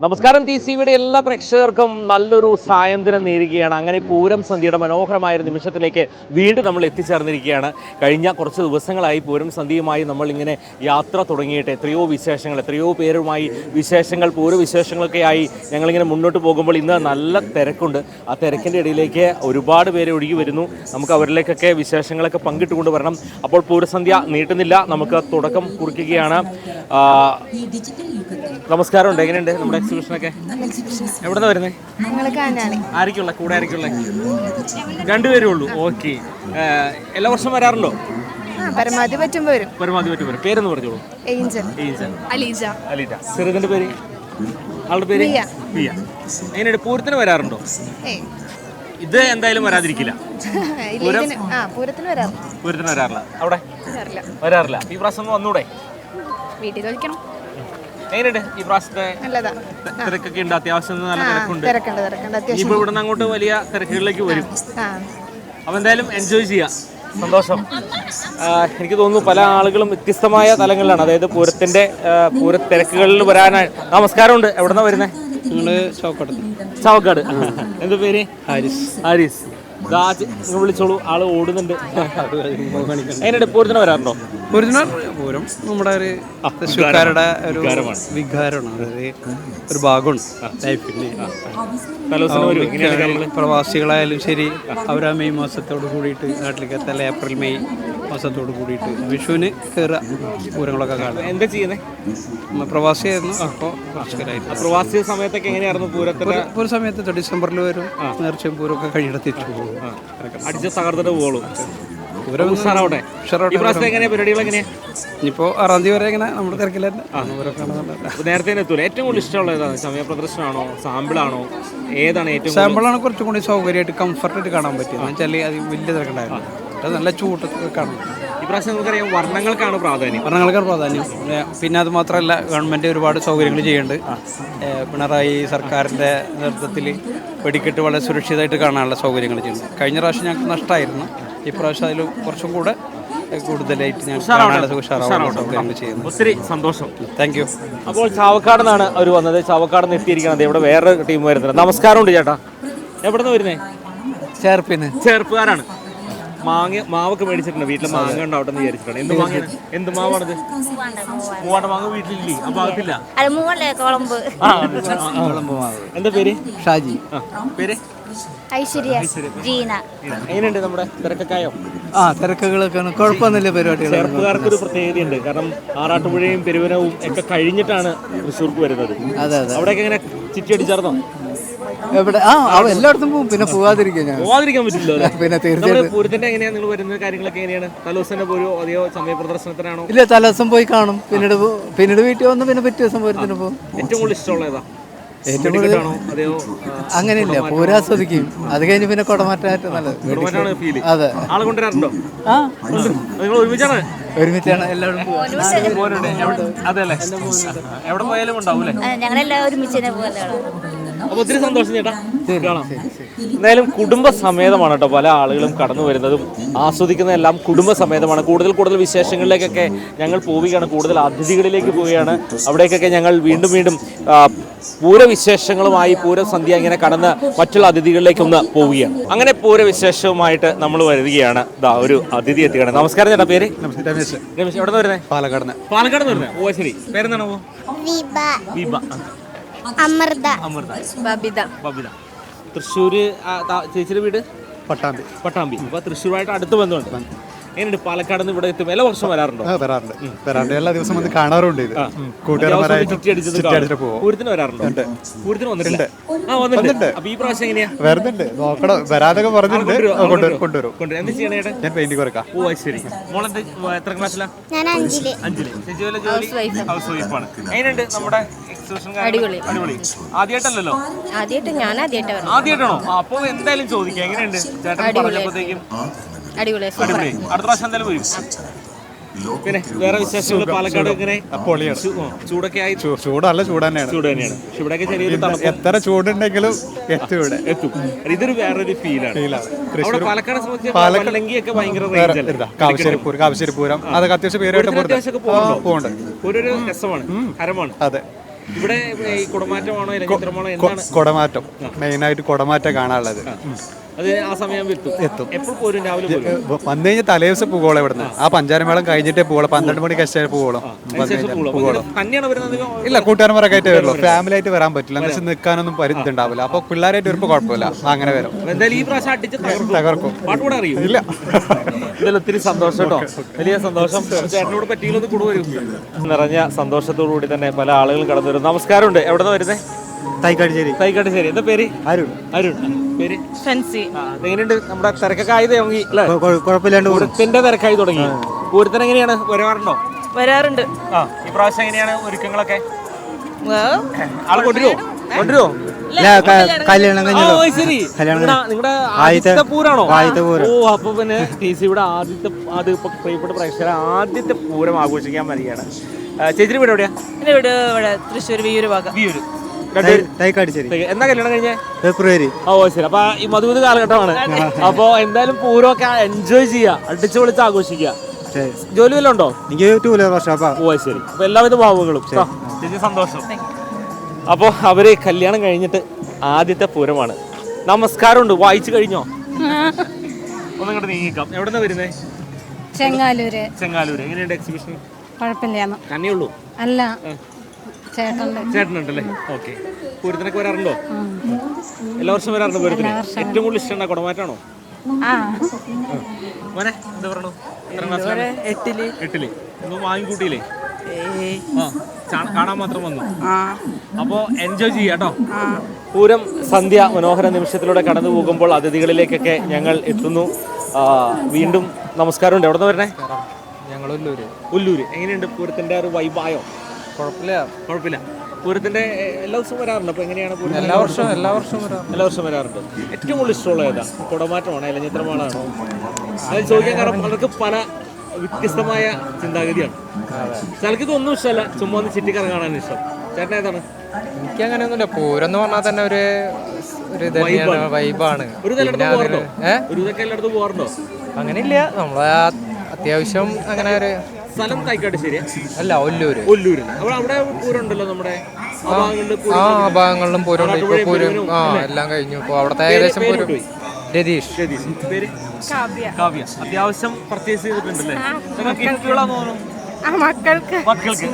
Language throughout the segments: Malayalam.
നമസ്കാരം. TCVയുടെ എല്ലാ പ്രേക്ഷകർക്കും നല്ലൊരു സായന്തനം നേരുകയാണ്. അങ്ങനെ പൂരം സന്ധ്യയുടെ മനോഹരമായ ഒരു നിമിഷത്തിലേക്ക് വീണ്ടും നമ്മൾ എത്തിച്ചേർന്നിരിക്കുകയാണ്. കഴിഞ്ഞ കുറച്ച് ദിവസങ്ങളായി പൂരം സന്ധ്യയുമായി നമ്മൾ ഇങ്ങനെ യാത്ര തുടങ്ങിയിട്ട് എത്രയോ വിശേഷങ്ങൾ, എത്രയോ പേരുമായി വിശേഷങ്ങൾ, പൂരവിശേഷങ്ങളൊക്കെയായി ഞങ്ങളിങ്ങനെ മുന്നോട്ട് പോകുമ്പോൾ ഇന്ന് നല്ല തിരക്കുണ്ട്. ആ തിരക്കിൻ്റെ ഇടയിലേക്ക് ഒരുപാട് പേര് ഒഴുകി വരുന്നു. നമുക്ക് അവരിലേക്കൊക്കെ വിശേഷങ്ങളൊക്കെ പങ്കിട്ടുകൊണ്ട് വരണം. അപ്പോൾ പൂരസന്ധ്യ നീട്ടുന്നില്ല, നമുക്ക് തുടക്കം കുറിക്കുകയാണ്. നമസ്കാരമുണ്ട്. എങ്ങനെയുണ്ട് നമ്മുടെ എക്സിബിഷനൊക്കെ? എവിടെ നിന്ന് വരുന്നത്? ആയിരിക്കുള്ള കൂടെ ആയിരിക്കുള്ള? രണ്ടുപേരേ ഉള്ളൂ. ഓക്കെ. എല്ലാ വർഷം വരാറുണ്ടോ? പരമാവധി പറ്റുമ്പോൾ വരും. പേരെന്ന് പറഞ്ഞോളൂ. അലീജ. ചെറുതിന്റെ പേര്? ആളുടെ പേര് പിയ. എങ്ങനെയുണ്ട്? പൂരത്തിന് വരാറുണ്ടോ? ഇത് എന്തായാലും വരാതിരിക്കില്ല. പൂരത്തിന് വരാറില്ല. അവിടെ വരാറില്ല. ഈ പ്രാവശ്യം വന്നൂടെ? വീട്ടിൽ കളിക്കണം. എങ്ങനെയുണ്ട് ഈ പ്രാവശ്യത്തെ തിരക്കൊക്കെ ഉണ്ട്? അത്യാവശ്യം നല്ല തിരക്കുണ്ട്. ഇപ്പൊ ഇവിടെ നിന്ന് അങ്ങോട്ട് വലിയ തിരക്കുകളിലേക്ക് വരും. അപ്പൊ എന്തായാലും എൻജോയ് ചെയ്യാം. സന്തോഷം. എനിക്ക് തോന്നുന്നു പല ആളുകളും വ്യത്യസ്തമായ തലങ്ങളിലാണ്, അതായത് പൂര തിരക്കുകളിൽ വരാനായി. നമസ്കാരമുണ്ട്. എവിടെന്നാ വരുന്നേ? ചാവക്കാട്. എന്താ പേര്? ഹാരിസ്. വിളിച്ചോളൂ, ആള് ഓടുന്നുണ്ട്. എങ്ങനെയുണ്ട്? പൂരത്തിന് വരാറുണ്ടോ? പൂരം നമ്മുടെ ഒരു തൃശ്ശൂർക്കാരുടെ ഒരു വികാരമാണ്, ഒരു ഭാഗമാണ് ലൈഫിൻ്റെ. പ്രവാസികളായാലും ശരി, അവർ മെയ് മാസത്തോട് കൂടിയിട്ട് നാട്ടിലേക്ക് എത്തല്ല, ഏപ്രിൽ മെയ് മാസത്തോട് കൂടിയിട്ട് വിഷുവിന് കയറുക, പൂരങ്ങളൊക്കെ കാണുക. എന്താ ചെയ്യുന്നത്? പ്രവാസിയായിരുന്നു. അപ്പോൾ പ്രവാസി സമയത്തൊക്കെ എങ്ങനെയായിരുന്നു പൂരത്തിന്? പൂര സമയത്ത് ഡിസംബറിൽ വരും, നേർച്ചയും പൂരമൊക്കെ കഴിഞ്ഞിട്ട് തിരിച്ചു പോകും, അടിച്ച് തകർത്തിട്ട് പോകുള്ളൂ. ഇനിയിപ്പോൾ 6-ാം തീയതി വരെ ഇങ്ങനെ നമ്മുടെ തിരക്കിലായിരുന്നു. നേരത്തെ എത്തൂല. ഏറ്റവും കൂടുതൽ ഇഷ്ടമുള്ള ഏതാണ്? സമയ പ്രദർശനമാണോ, സാമ്പിളാണോ, ഏതാണ് ഏറ്റവും? സാമ്പിളാണ് കുറച്ചും കൂടി സൗകര്യമായിട്ട് കംഫർട്ടായിട്ട് കാണാൻ പറ്റിയത്. എന്ന് വെച്ചാൽ അത് വലിയ തിരക്കുണ്ടായിരുന്നു, നല്ല ചൂട്ടൊക്കെ കാണും. ഇപ്രാവശ്യം നമുക്കറിയാം വർണ്ണങ്ങൾക്കാണ് പ്രാധാന്യം. പിന്നെ അത് മാത്രമല്ല, ഗവൺമെൻറ് ഒരുപാട് സൗകര്യങ്ങൾ ചെയ്യുന്നുണ്ട്. പിണറായി സർക്കാരിൻ്റെ നേതൃത്വത്തിൽ വെടിക്കെട്ട് വളരെ സുരക്ഷിതമായിട്ട് കാണാനുള്ള സൗകര്യങ്ങൾ ചെയ്യുന്നുണ്ട്. കഴിഞ്ഞ പ്രാവശ്യം ഞങ്ങൾക്ക് നഷ്ടമായിരുന്നു. ഇപ്രാവശ്യം അതിൽ കുറച്ചും കൂടെ കൂടുതലായിട്ട് ചെയ്യുന്നു. ഒത്തിരി സന്തോഷം. Thank you. അപ്പോൾ ചാവക്കാട് നിന്നാണ് അവർ വന്നത്. ചാവക്കാട് നിന്ന് എത്തിയിരിക്കുന്നത്. ഇവിടെ വേറെ ടീം വരുന്നുണ്ട്. നമസ്കാരമുണ്ട് ചേട്ടാ. എവിടെ നിന്ന് വരുന്നേ? ചേർപ്പുകാരാണ്. മാവൊക്കെ മേടിച്ചിട്ടുണ്ട്. വീട്ടിൽ മാങ്ങ ഉണ്ടാവട്ടെ എന്ന് വിചാരിച്ചിട്ടാണ്. എന്ത് മാവാണിത്? മൂവാണ്ട മാങ്ങ വീട്ടിലില്ലേ? ആ ഭാഗത്തില്ല. എന്താ പേര്? ഷാജി. പേര്? എങ്ങനെയുണ്ട് നമ്മുടെ തിരക്കായോ? തിരക്കുകളൊക്കെ കുഴപ്പമൊന്നുമില്ല. പരിപാടികൾ ചേർപ്പുകാർക്കൊരു പ്രത്യേകതയുണ്ട്. കാരണം ആറാട്ടുപുഴയും പെരുവനവും ഒക്കെ കഴിഞ്ഞിട്ടാണ് തൃശ്ശൂർക്ക് വരുന്നത്. അവിടെയൊക്കെ എങ്ങനെ ചിറ്റിയടിച്ചാർന്നോ? എവിടെ? എല്ലായിടത്തും പോകും. പിന്നെ പോവാതിരിക്കാൻ പറ്റില്ല. പിന്നെ തീർച്ചയായിട്ടും. പൂരത്തിന്റെ എങ്ങനെയാ നിങ്ങൾ വരുന്ന കാര്യങ്ങളൊക്കെ എങ്ങനെയാണ്? തലേദിവസം പോരോ അതെയോ സമയ പ്രദർശനത്തിനാണോ? ഇല്ല, തലേദിവസം പോയി കാണും. പിന്നീട് വീട്ടിൽ വന്ന് പിന്നെ പിറ്റേ ദിവസം പൂരത്തിന് പോകും. ഏറ്റവും കൂടുതൽ ഇഷ്ടമുള്ള ഏതാ? അങ്ങനെയില്ല, പൂരാസ്വദിക്കും. അത് കഴിഞ്ഞ് പിന്നെ കുടമാറ്റായിട്ട് നല്ലത്. അതെ. ആളെ കൊണ്ടുവരാറുണ്ടോ? നിങ്ങൾ ഒരുമിച്ചാണ് എല്ലാവരും? അതെല്ലേ, എവിടെ പോയാലും ഉണ്ടാവൂലേ? അപ്പൊ ഒത്തിരി സന്തോഷം ചേട്ടാ, കാണാം. എന്തായാലും കുടുംബസമേതമാണ് കേട്ടോ പല ആളുകളും കടന്നു വരുന്നതും ആസ്വദിക്കുന്നതെല്ലാം കുടുംബസമേതമാണ്. കൂടുതൽ വിശേഷങ്ങളിലേക്കൊക്കെ ഞങ്ങൾ പോവുകയാണ്, കൂടുതൽ അതിഥികളിലേക്ക് പോവുകയാണ്. അവിടേക്കൊക്കെ ഞങ്ങൾ വീണ്ടും പൂരവിശേഷങ്ങളുമായി പൂരസന്ധ്യ ഇങ്ങനെ കടന്ന് മറ്റുള്ള അതിഥികളിലേക്കൊന്ന് പോവുകയാണ്. അങ്ങനെ പൂരവിശേഷവുമായിട്ട് നമ്മൾ വരികയാണ്. ഒരു അതിഥി എത്തിയാണ്. നമസ്കാരം ചേട്ടാ. പേര്? രമേശ്. എവിടെ നിന്ന് വരുന്നത്? പാലക്കാട് നിന്ന് വരുന്നത്. ഓ ശരി. പേരെന്താണോ? വിഭ. അമൃത. ബബിത. തൃശ്ശൂര്. ചേച്ചിയുടെ വീട്? പട്ടാമ്പി. അപ്പൊ തൃശ്ശൂരുമായിട്ട് അടുത്ത് ബന്ധമുണ്ട്. എങ്ങനെയുണ്ട് പാലക്കാട് നിന്ന് ഇവിടെ എത്തും? എല്ലാ വർഷം വരാറുണ്ടോ? വരാറുണ്ട്. എല്ലാ ദിവസം വന്ന് കാണാറുണ്ട്. പൂരത്തിന് വരാറുണ്ട്? പൂരത്തിന് വന്നിട്ടുണ്ട്. അപ്പൊ ഈ പ്രാവശ്യം എങ്ങനെയാ? വരുന്നുണ്ട്, നോക്കണം. വരാതൊക്കെ പറഞ്ഞിട്ടുണ്ട്. കൊണ്ടുവരും. എന്ത് ചെയ്യണേ? ഞാൻ പെയിന്റിംഗ് കൊടുക്കാം. ഓ ശരി. മോളെന്ത് എത്ര ക്ലാസ്സിലാ? 5ല്. ഹൗസ് വൈഫാണ്. എങ്ങനെയുണ്ട് നമ്മുടെ എക്സിബിഷൻ? അടിപൊളി. ആദ്യമായിട്ടല്ലല്ലോ? ആദ്യമായിട്ടാണോ? അപ്പൊ എന്തായാലും ചോദിക്കാം, എങ്ങനെയുണ്ട് ചേട്ടൻ പറഞ്ഞപ്പോഴത്തേക്കും? അടിപൊളി. അടുത്ത പ്രാവശ്യം എന്തായാലും വരും. പിന്നെ വേറെ വിശേഷങ്ങൾ? പാലക്കാട് ഇങ്ങനെ ചൂടൊക്കെ ആയി? ചൂട് തന്നെയാണ്. ചൂട് തന്നെയാണ്. പക്ഷെ ഇവിടെയൊക്കെ ചെറിയൊരു തണുപ്പ്. എത്ര ചൂടുണ്ടെങ്കിലും എത്തും. ഇതൊരു വേറൊരു ഫീലാണ്. പാലക്കാട് സംബന്ധിച്ച് ഭയങ്കര കാവശ്ശേരി പൂരം അതൊക്കെ അത്യാവശ്യം പേരായിട്ട് ഒരു രസമാണ്, ഹരമാണ്. അതെ. ഇവിടെ ഈ കുടമാറ്റമാണോ ഇലഞ്ഞിത്രമാണോ എന്താണ്? കുടമാറ്റം, മെയിനായിട്ട് കുടമാറ്റം കാണാനുള്ളത്. അത് ആ സമയം എത്തും. എപ്പോൾ പോരും? രാവിലെ പോരും. വന്നു കഴിഞ്ഞാൽ തലേ ദിവസം പൂവോളം ഇവിടുന്ന്. ആ പഞ്ചാരമേളം കഴിഞ്ഞിട്ടേ പൂവോളം, 12 മണിക്ക് ശേഷം പൂവോളം. തന്നെയാണ് വരുന്നത്? ഇല്ല, കൂട്ടുകാരന്മാരൊക്കെ ആയിട്ട് വരുള്ളൂ. ഫാമിലി ആയിട്ട് വരാൻ പറ്റില്ല, എന്ന് വെച്ചാൽ നിൽക്കാനൊന്നും ഇതുണ്ടാവില്ല. അപ്പൊ പിള്ളേരായിട്ട് വരുമ്പോൾ കുഴപ്പമില്ല, അങ്ങനെ വരും. എന്തായാലും ഈ പ്രാവശ്യം അടിച്ച് തകർക്കും. പാട്ടുകൂടെ അറിയും? ഇല്ല. ഇതിൽ ഒത്തിരി സന്തോഷം കേട്ടോ, വലിയ സന്തോഷം. ചേട്ടനോട് പറ്റിയില്ലത് കൂടെ വരും. നിറഞ്ഞ സന്തോഷത്തോടുകൂടി തന്നെ പല ആളുകളും കടന്നു വരും. നമസ്കാരമുണ്ട്. എവിടെ നിന്ന് വരുന്നേ? തൈക്കാട്ടുശ്ശേരി. എന്താ പേര്? അരുൺ. പേര് ഫെൻസി. എങ്ങനെയുണ്ട് നമ്മുടെ തിരക്കൊക്കെ ആയി തുടങ്ങി അല്ലേ? കുഴപ്പമില്ലാണ്ട് പൂരത്തിന്റെ തിരക്കായി തുടങ്ങി. പൂരത്തിന് എങ്ങനെയാണ് വരാറുണ്ട്. ഈ പ്രാവശ്യം എങ്ങനെയാണ് ഒരുക്കങ്ങളൊക്കെ? ആള് കൊണ്ടുവരുമോ? നിങ്ങളുടെ ആദ്യത്തെ പൂരാണോ? ഓ, അപ്പൊ പിന്നെ ഇവിടെ ഇപ്പൊ പ്രിയപ്പെട്ട പ്രേക്ഷകർ ആദ്യത്തെ പൂരം ആഘോഷിക്കാൻ വരികയാണ്. ചേച്ചിയുടെ വീട് എവിടെയാ? എന്റെ വീട് ഇവിടെ തൃശ്ശൂർ വിയൂര് ഭാഗം. എന്നാ കല്യാണം കഴിഞ്ഞ? ഫെബ്രുവരി. ഓ ശരി. അപ്പൊ ഈ മധുവിധ കാലഘട്ടമാണ്. അപ്പൊ എന്തായാലും പൂരമൊക്കെ എൻജോയ് ചെയ്യാ, അടിച്ചു പൊളിച്ച് ആഘോഷിക്കുക. ജോലി വല്ലതും ഉണ്ടോ? എനിക്ക് 2 വീലർ വർഷാപ്പാ. ഓ ശരി. അപ്പൊ എല്ലാവിധ ഭാവങ്ങളും. ചേച്ചി സന്തോഷം. അപ്പോൾ അവര് കല്യാണം കഴിഞ്ഞിട്ട് ആദ്യത്തെ പൂരമാണ്. നമസ്കാരമുണ്ട്. വായിച്ചു കഴിഞ്ഞോ? ഒന്നിങ്ങോട്ട് നീങ്ങിക്കാം. എവിടെന്നാ വരുന്നേ? ചെങ്ങാലൂര്. എങ്ങനെയുണ്ട് എക്സിബിഷൻ? കുഴപ്പമില്ല. തന്നെയുള്ളൂ? അല്ല, ചേട്ടനുണ്ടല്ലേ? ഓക്കെ. പൂരത്തിനൊക്കെ വരാറുണ്ടോ? എല്ലാ വർഷവും വരാറുണ്ടോ പൂരത്തിന്? ഏറ്റവും കൂടുതൽ ഇഷ്ടം കുടമാറ്റാണോ? മോനെ എന്താ പറയണു? എട്ടില്. ഒന്നും വാങ്ങിക്കൂട്ടിയില്ലേ? കാണാൻ മാത്രം വന്നു. അപ്പോ എൻജോയ് ചെയ്യാട്ടോ. പൂരം സന്ധ്യ മനോഹര നിമിഷത്തിലൂടെ കടന്നു പോകുമ്പോൾ അതിഥികളിലേക്കൊക്കെ ഞങ്ങൾ എത്തുന്നു. വീണ്ടും നമസ്കാരമുണ്ട്. എവിടെ നിന്ന് വരണേ? ഞങ്ങൾ ഉല്ലൂര്. എങ്ങനെയുണ്ട് പൂരത്തിന്റെ ഒരു വൈബായോ? കുഴപ്പമില്ല. പൂരത്തിന്റെ എല്ലാ ദിവസവും വരാറുണ്ട്. അപ്പൊ എങ്ങനെയാണ് പൂരം? എല്ലാ വർഷവും വരാറുണ്ട്. ഏറ്റവും കൂടുതൽ ഇഷ്ടമുള്ള ഏതാ? കുടമാറ്റമാണോ ഇലഞ്ഞിത്രമാണോ? അത് ചോദിക്കാൻ കാരണം അവർക്ക് പല വ്യത്യസ്തമായ ചിന്താഗതിയാണ്. ചിലർക്ക് ഇതൊന്നും ഇഷ്ടമല്ല, ചുമ്മാ ഒന്ന് ചുറ്റിക്കറങ്ങാനാണ് ഇഷ്ടം. ചേട്ടൻ ഏതാണ്? എനിക്ക് അങ്ങനെയൊന്നുമില്ല. പൂരം എന്ന് പറഞ്ഞാൽ തന്നെ ഒരു വൈബാണ്. ഒരു ഇതൊക്കെ എല്ലായിടത്തും പോകാറുണ്ടോ? അങ്ങനെയില്ല, നമ്മളെ അത്യാവശ്യം അങ്ങനെ ഒരു സ്ഥലം തൈക്കാട്ടുശ്ശേരി അല്ല, ഒല്ലൂര്. അവിടെ പൂരം ഉണ്ടല്ലോ നമ്മുടെ ഭാഗങ്ങളിലും പൂരമുണ്ട്. ഇപ്പൊ പൂരം എല്ലാം കഴിഞ്ഞു. ഇപ്പൊ അവിടുത്തെ ഏകദേശം പൂരം. രതീഷ്. പേര്? കാവ്യ. അത്യാവശ്യം പർച്ചേസ് ചെയ്തിട്ടുണ്ടല്ലേ? മക്കൾക്ക്.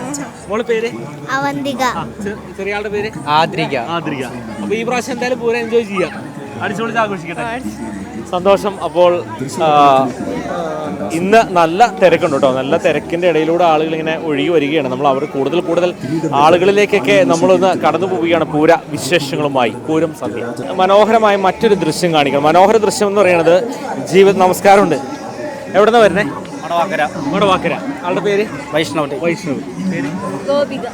മോള് പേര്? അവന്തിക. ചെറിയ ആളുടെ പേര്? ആദ്രിക. അപ്പൊ ഈ പ്രാവശ്യം എന്തായാലും പൂരം എൻജോയ് ചെയ്യാം, അടിച്ചുപൊളിച്ച് ആഘോഷിക്കട്ടെ. സന്തോഷം. അപ്പോൾ ഇന്ന് നല്ല തിരക്കുണ്ട് കേട്ടോ. നല്ല തിരക്കിന്റെ ഇടയിലൂടെ ആളുകൾ ഇങ്ങനെ ഒഴുകി വരികയാണ്. നമ്മൾ അവർ കൂടുതൽ ആളുകളിലേക്കൊക്കെ നമ്മളൊന്ന് കടന്നു പോവുകയാണ് പൂര വിശേഷങ്ങളുമായി. പൂരം സന്ധ്യ മനോഹരമായ മറ്റൊരു ദൃശ്യം കാണിക്കണം. മനോഹര ദൃശ്യം എന്ന് പറയുന്നത് നമസ്കാരമുണ്ട്. എവിടെ നിന്നാ വരുന്നേ? വടവാക്കര. ആളുടെ പേര്? വൈഷ്ണവ്. പേര്? ഗോപിക.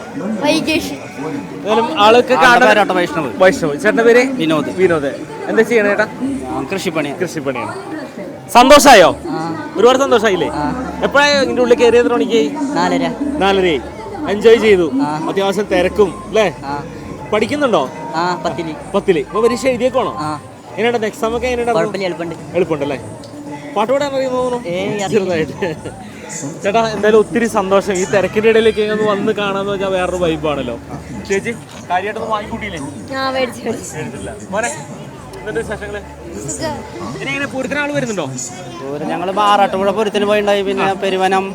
വൈജേഷ്. ആൾക്ക് വൈഷ്ണവ്. ചേട്ടന്റെ പേര്? വിനോദ്. എന്താ ചെയ്യണേ ചേട്ടാ? കൃഷിപ്പണിയാണ്. സന്തോഷായോ? ഒരുപാട് സന്തോഷായില്ലേ? എപ്പോഴാ ഇതിന്റെ ഉള്ളിൽ കയറിയത്? മണിക്ക് 4:30. എൻജോയ് ചെയ്തു. അത്യാവശ്യം തിരക്കും അല്ലേ? പഠിക്കുന്നുണ്ടോ? 10ല്. ഇപ്പൊ പരീക്ഷ എഴുതിയേക്കോണോ? എങ്ങനെയുണ്ട് എക്സാം ഒക്കെ? എളുപ്പമുണ്ടല്ലേ? പാട്ടുപാടാൻ അറിയുമോ? ചെറുതായിട്ട്. ചേട്ടാ എന്തായാലും ഒത്തിരി സന്തോഷം. ഈ തിരക്കിന്റെ ഇടയിലേക്ക് ഒന്ന് വന്ന് കാണാന്ന് വെച്ചാൽ വേറൊരു വൈബാണല്ലോ. ചേച്ചി കാര്യമായിട്ടൊന്നും വാങ്ങിക്കൂട്ടിയില്ലേ? മോനെ എന്തുണ്ട് വിശേഷങ്ങള്? ഇനി പൂരത്തിന് ആള് വരുന്നുണ്ടോ? ഞങ്ങൾ ആറാട്ടുപുഴ പൂരത്തിന് പോയിണ്ടായി. പിന്നെ പെരുവനം,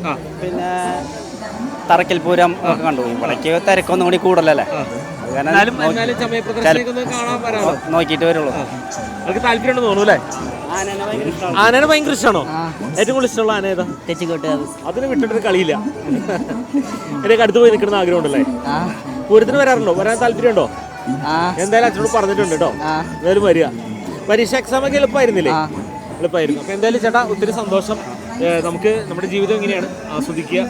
പിന്നെ തറക്കൽ പൂരം ഒക്കെ കണ്ടുപോയി. ഇവിടേക്ക് തിരക്കൊന്നും കൂടി കൂടുതലല്ലേ, നോക്കിയിട്ട് വരുള്ളൂ. അവർക്ക് താല്പര്യം ഉണ്ടെന്ന് തോന്നുന്നു അല്ലേ? ആനേനെ ഭയങ്കര ഇഷ്ടമാണോ? ഏറ്റവും കൂടുതൽ ഇഷ്ടമുള്ള ആന ഏതാ? തെച്ചിക്കോട്ട്. അതിന് വിട്ടിട്ടൊരു കളിയില്ല. എനിക്ക് അടുത്ത് പോയി നിൽക്കുന്ന ആഗ്രഹം ഉണ്ടല്ലേ? പൂരത്തിന് വരാറുണ്ടോ? വരാൻ താല്പര്യം ഉണ്ടോ? എന്തായാലും അച്ഛനോട് പറഞ്ഞിട്ടുണ്ട് കേട്ടോ. എന്തായാലും വരിക. പരീക്ഷ എക്സാം ഒക്കെ എളുപ്പമായിരുന്നില്ലേ? എളുപ്പമായിരുന്നു. അപ്പൊ എന്തായാലും ചേട്ടാ ഒത്തിരി സന്തോഷം. നമുക്ക് നമ്മുടെ ജീവിതം ഇങ്ങനെയാണ്, ആസ്വദിക്കുക.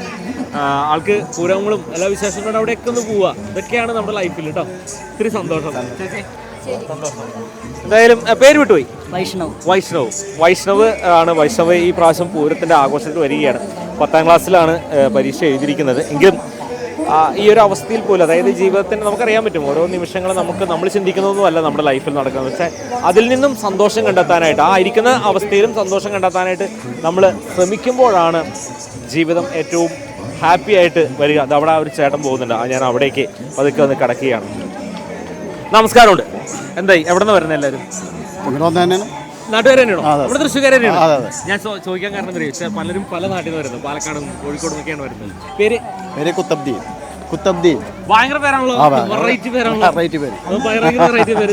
ആൾക്ക് പൂരങ്ങളും എല്ലാ വിശേഷങ്ങളും അവിടെയൊക്കെ ഒന്ന് പോവുക. ഇതൊക്കെയാണ് നമ്മുടെ ലൈഫിൽ കേട്ടോ. ഒത്തിരി സന്തോഷം. എന്തായാലും പേര് വിട്ടുപോയി. വൈഷ്ണവ് ആണ്. വൈഷ്ണവ് ഈ പ്രാവശ്യം പൂരത്തിന്റെ ആഘോഷത്തിൽ വരികയാണ്. 10ാം ക്ലാസ്സിലാണ് പരീക്ഷ എഴുതിയിരിക്കുന്നത്. എങ്കിലും ഈ ഒരു അവസ്ഥയിൽ പോലും, അതായത് ജീവിതത്തിന് നമുക്കറിയാൻ പറ്റും ഓരോ നിമിഷങ്ങളും നമ്മൾ ചിന്തിക്കുന്നതൊന്നും അല്ല നമ്മുടെ ലൈഫിൽ നടക്കുന്നത്. പക്ഷേ അതിൽ നിന്നും സന്തോഷം കണ്ടെത്താനായിട്ട്, ആ ഇരിക്കുന്ന അവസ്ഥയിലും സന്തോഷം കണ്ടെത്താനായിട്ട് നമ്മൾ ശ്രമിക്കുമ്പോഴാണ് ജീവിതം ഏറ്റവും ഹാപ്പി ആയിട്ട് വരിക. അത് അവിടെ ഒരു ചേട്ടൻ പോകുന്നുണ്ട്, ഞാൻ അവിടേക്ക് പതുക്കെ വന്ന് കിടക്കുകയാണ്. നമസ്കാരമുണ്ട്. എന്തായി, എവിടെ നിന്ന് വരുന്നത് എല്ലാവരും? നാട്ടുകാർ തന്നെയാണോ? ഇവിടെ തൃശ്ശൂർക്കാർ തന്നെയാണോ? ഞാൻ ചോദിക്കാൻ കാരണം എന്താ പറയുക, പലരും പല നാട്ടിൽ നിന്ന് വരുന്നത്, പാലക്കാടും കോഴിക്കോടും ഒക്കെയാണ് വരുന്നത്. പേര് ഭയങ്കര പേരാണല്ലോ, വെറൈറ്റി പേരാണല്ലോ. വെറൈറ്റി പേര്.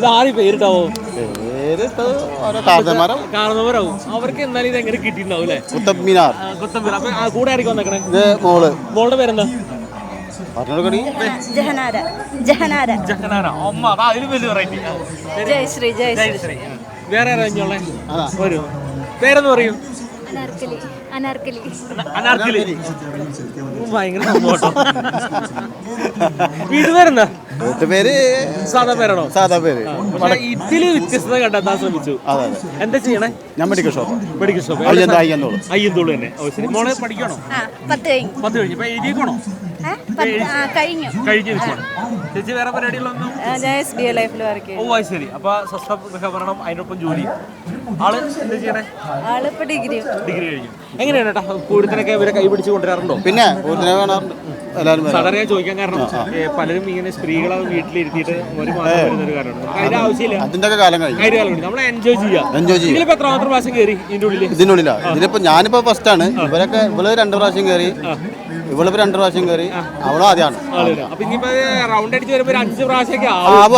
ഇത് ആദ്യം പേരിട്ടാവോ? കാരണവരാവും. അവർക്ക് എന്നാലും ഇത് എങ്ങനെ കിട്ടിയിട്ടുണ്ടാവും അല്ലേ? കുത്തബ് മിനാർ. അപ്പൊ കൂടെ ആയിരിക്കും വന്നേക്കണേ? മോളുടെ പേരെന്താ? വേറെ ഒരു പേരെന്ന് പറയൂ. അനാർക്കലി. ഭയങ്കര സംഭവം. വീട്ടുപേരെന്താ? പേര് സാധാ പേരാണോ? സാധാ പേര്. ഇതില് വ്യത്യസ്തത കണ്ടെത്താൻ ശ്രമിച്ചു. എന്താ ചെയ്യണേ? ഞാൻ മെഡിക്കൽ ഷോപ്പ്. അയ്യന്തോള് തന്നെ. മോളെ പഠിക്കണോ? 10 കഴിഞ്ഞു. ഇപ്പൊ എഴുതിയേക്കണോ? കഴിഞ്ഞു വെച്ചാണ്. ചേച്ചി വേറെ പരിപാടികളൊന്നും? ഞാൻ SBI ലൈഫിൽ വർക്ക് ചെയ്യും. ഓ ശരി. അപ്പൊ സ്വസ്ഥഭരണം അതിനൊപ്പം ജോലി. ആള് എന്താ ചെയ്യണേ? ആളിപ്പോ ഡിഗ്രി കഴിഞ്ഞു. എങ്ങനെയാണ് കേട്ടോ കൂടുതലൊക്കെ ഇവരെ കൈ പിടിച്ച് കൊണ്ടുവരാറുണ്ടോ? പിന്നെ കാണാറുണ്ട് എല്ലാവരും. സാധാരണ ഞാൻ ചോദിക്കാൻ കാരണം പലരും ഇങ്ങനെ സ്ത്രീകളെ വീട്ടിലിരുത്തിയിട്ട് ഒരു മാസം വരുന്നൊരു കാരണമാണ്. അതിന്റെ ആവശ്യമില്ല. അതിന്റെ കാലം കഴിഞ്ഞു. നമ്മൾ എൻജോയ് ചെയ്യാം. ഇതിലിപ്പോ എത്രാമത്തെ പ്രാവശ്യം കയറി ഇതിനുള്ളിലാ? ഇതിലിപ്പോ ഞാനിപ്പോ ഫസ്റ്റ് ആണ്. ഇവള് 2 പ്രാവശ്യം കയറി, ഇവളിപ്പോ 2 പ്രാവശ്യം കയറി, അവളും ആദ്യമാണ്. അപ്പൊ ഇനിയിപ്പോ റൗണ്ട് അടിച്ച് വരുമ്പോ 5 പ്രാവശ്യമൊക്കെ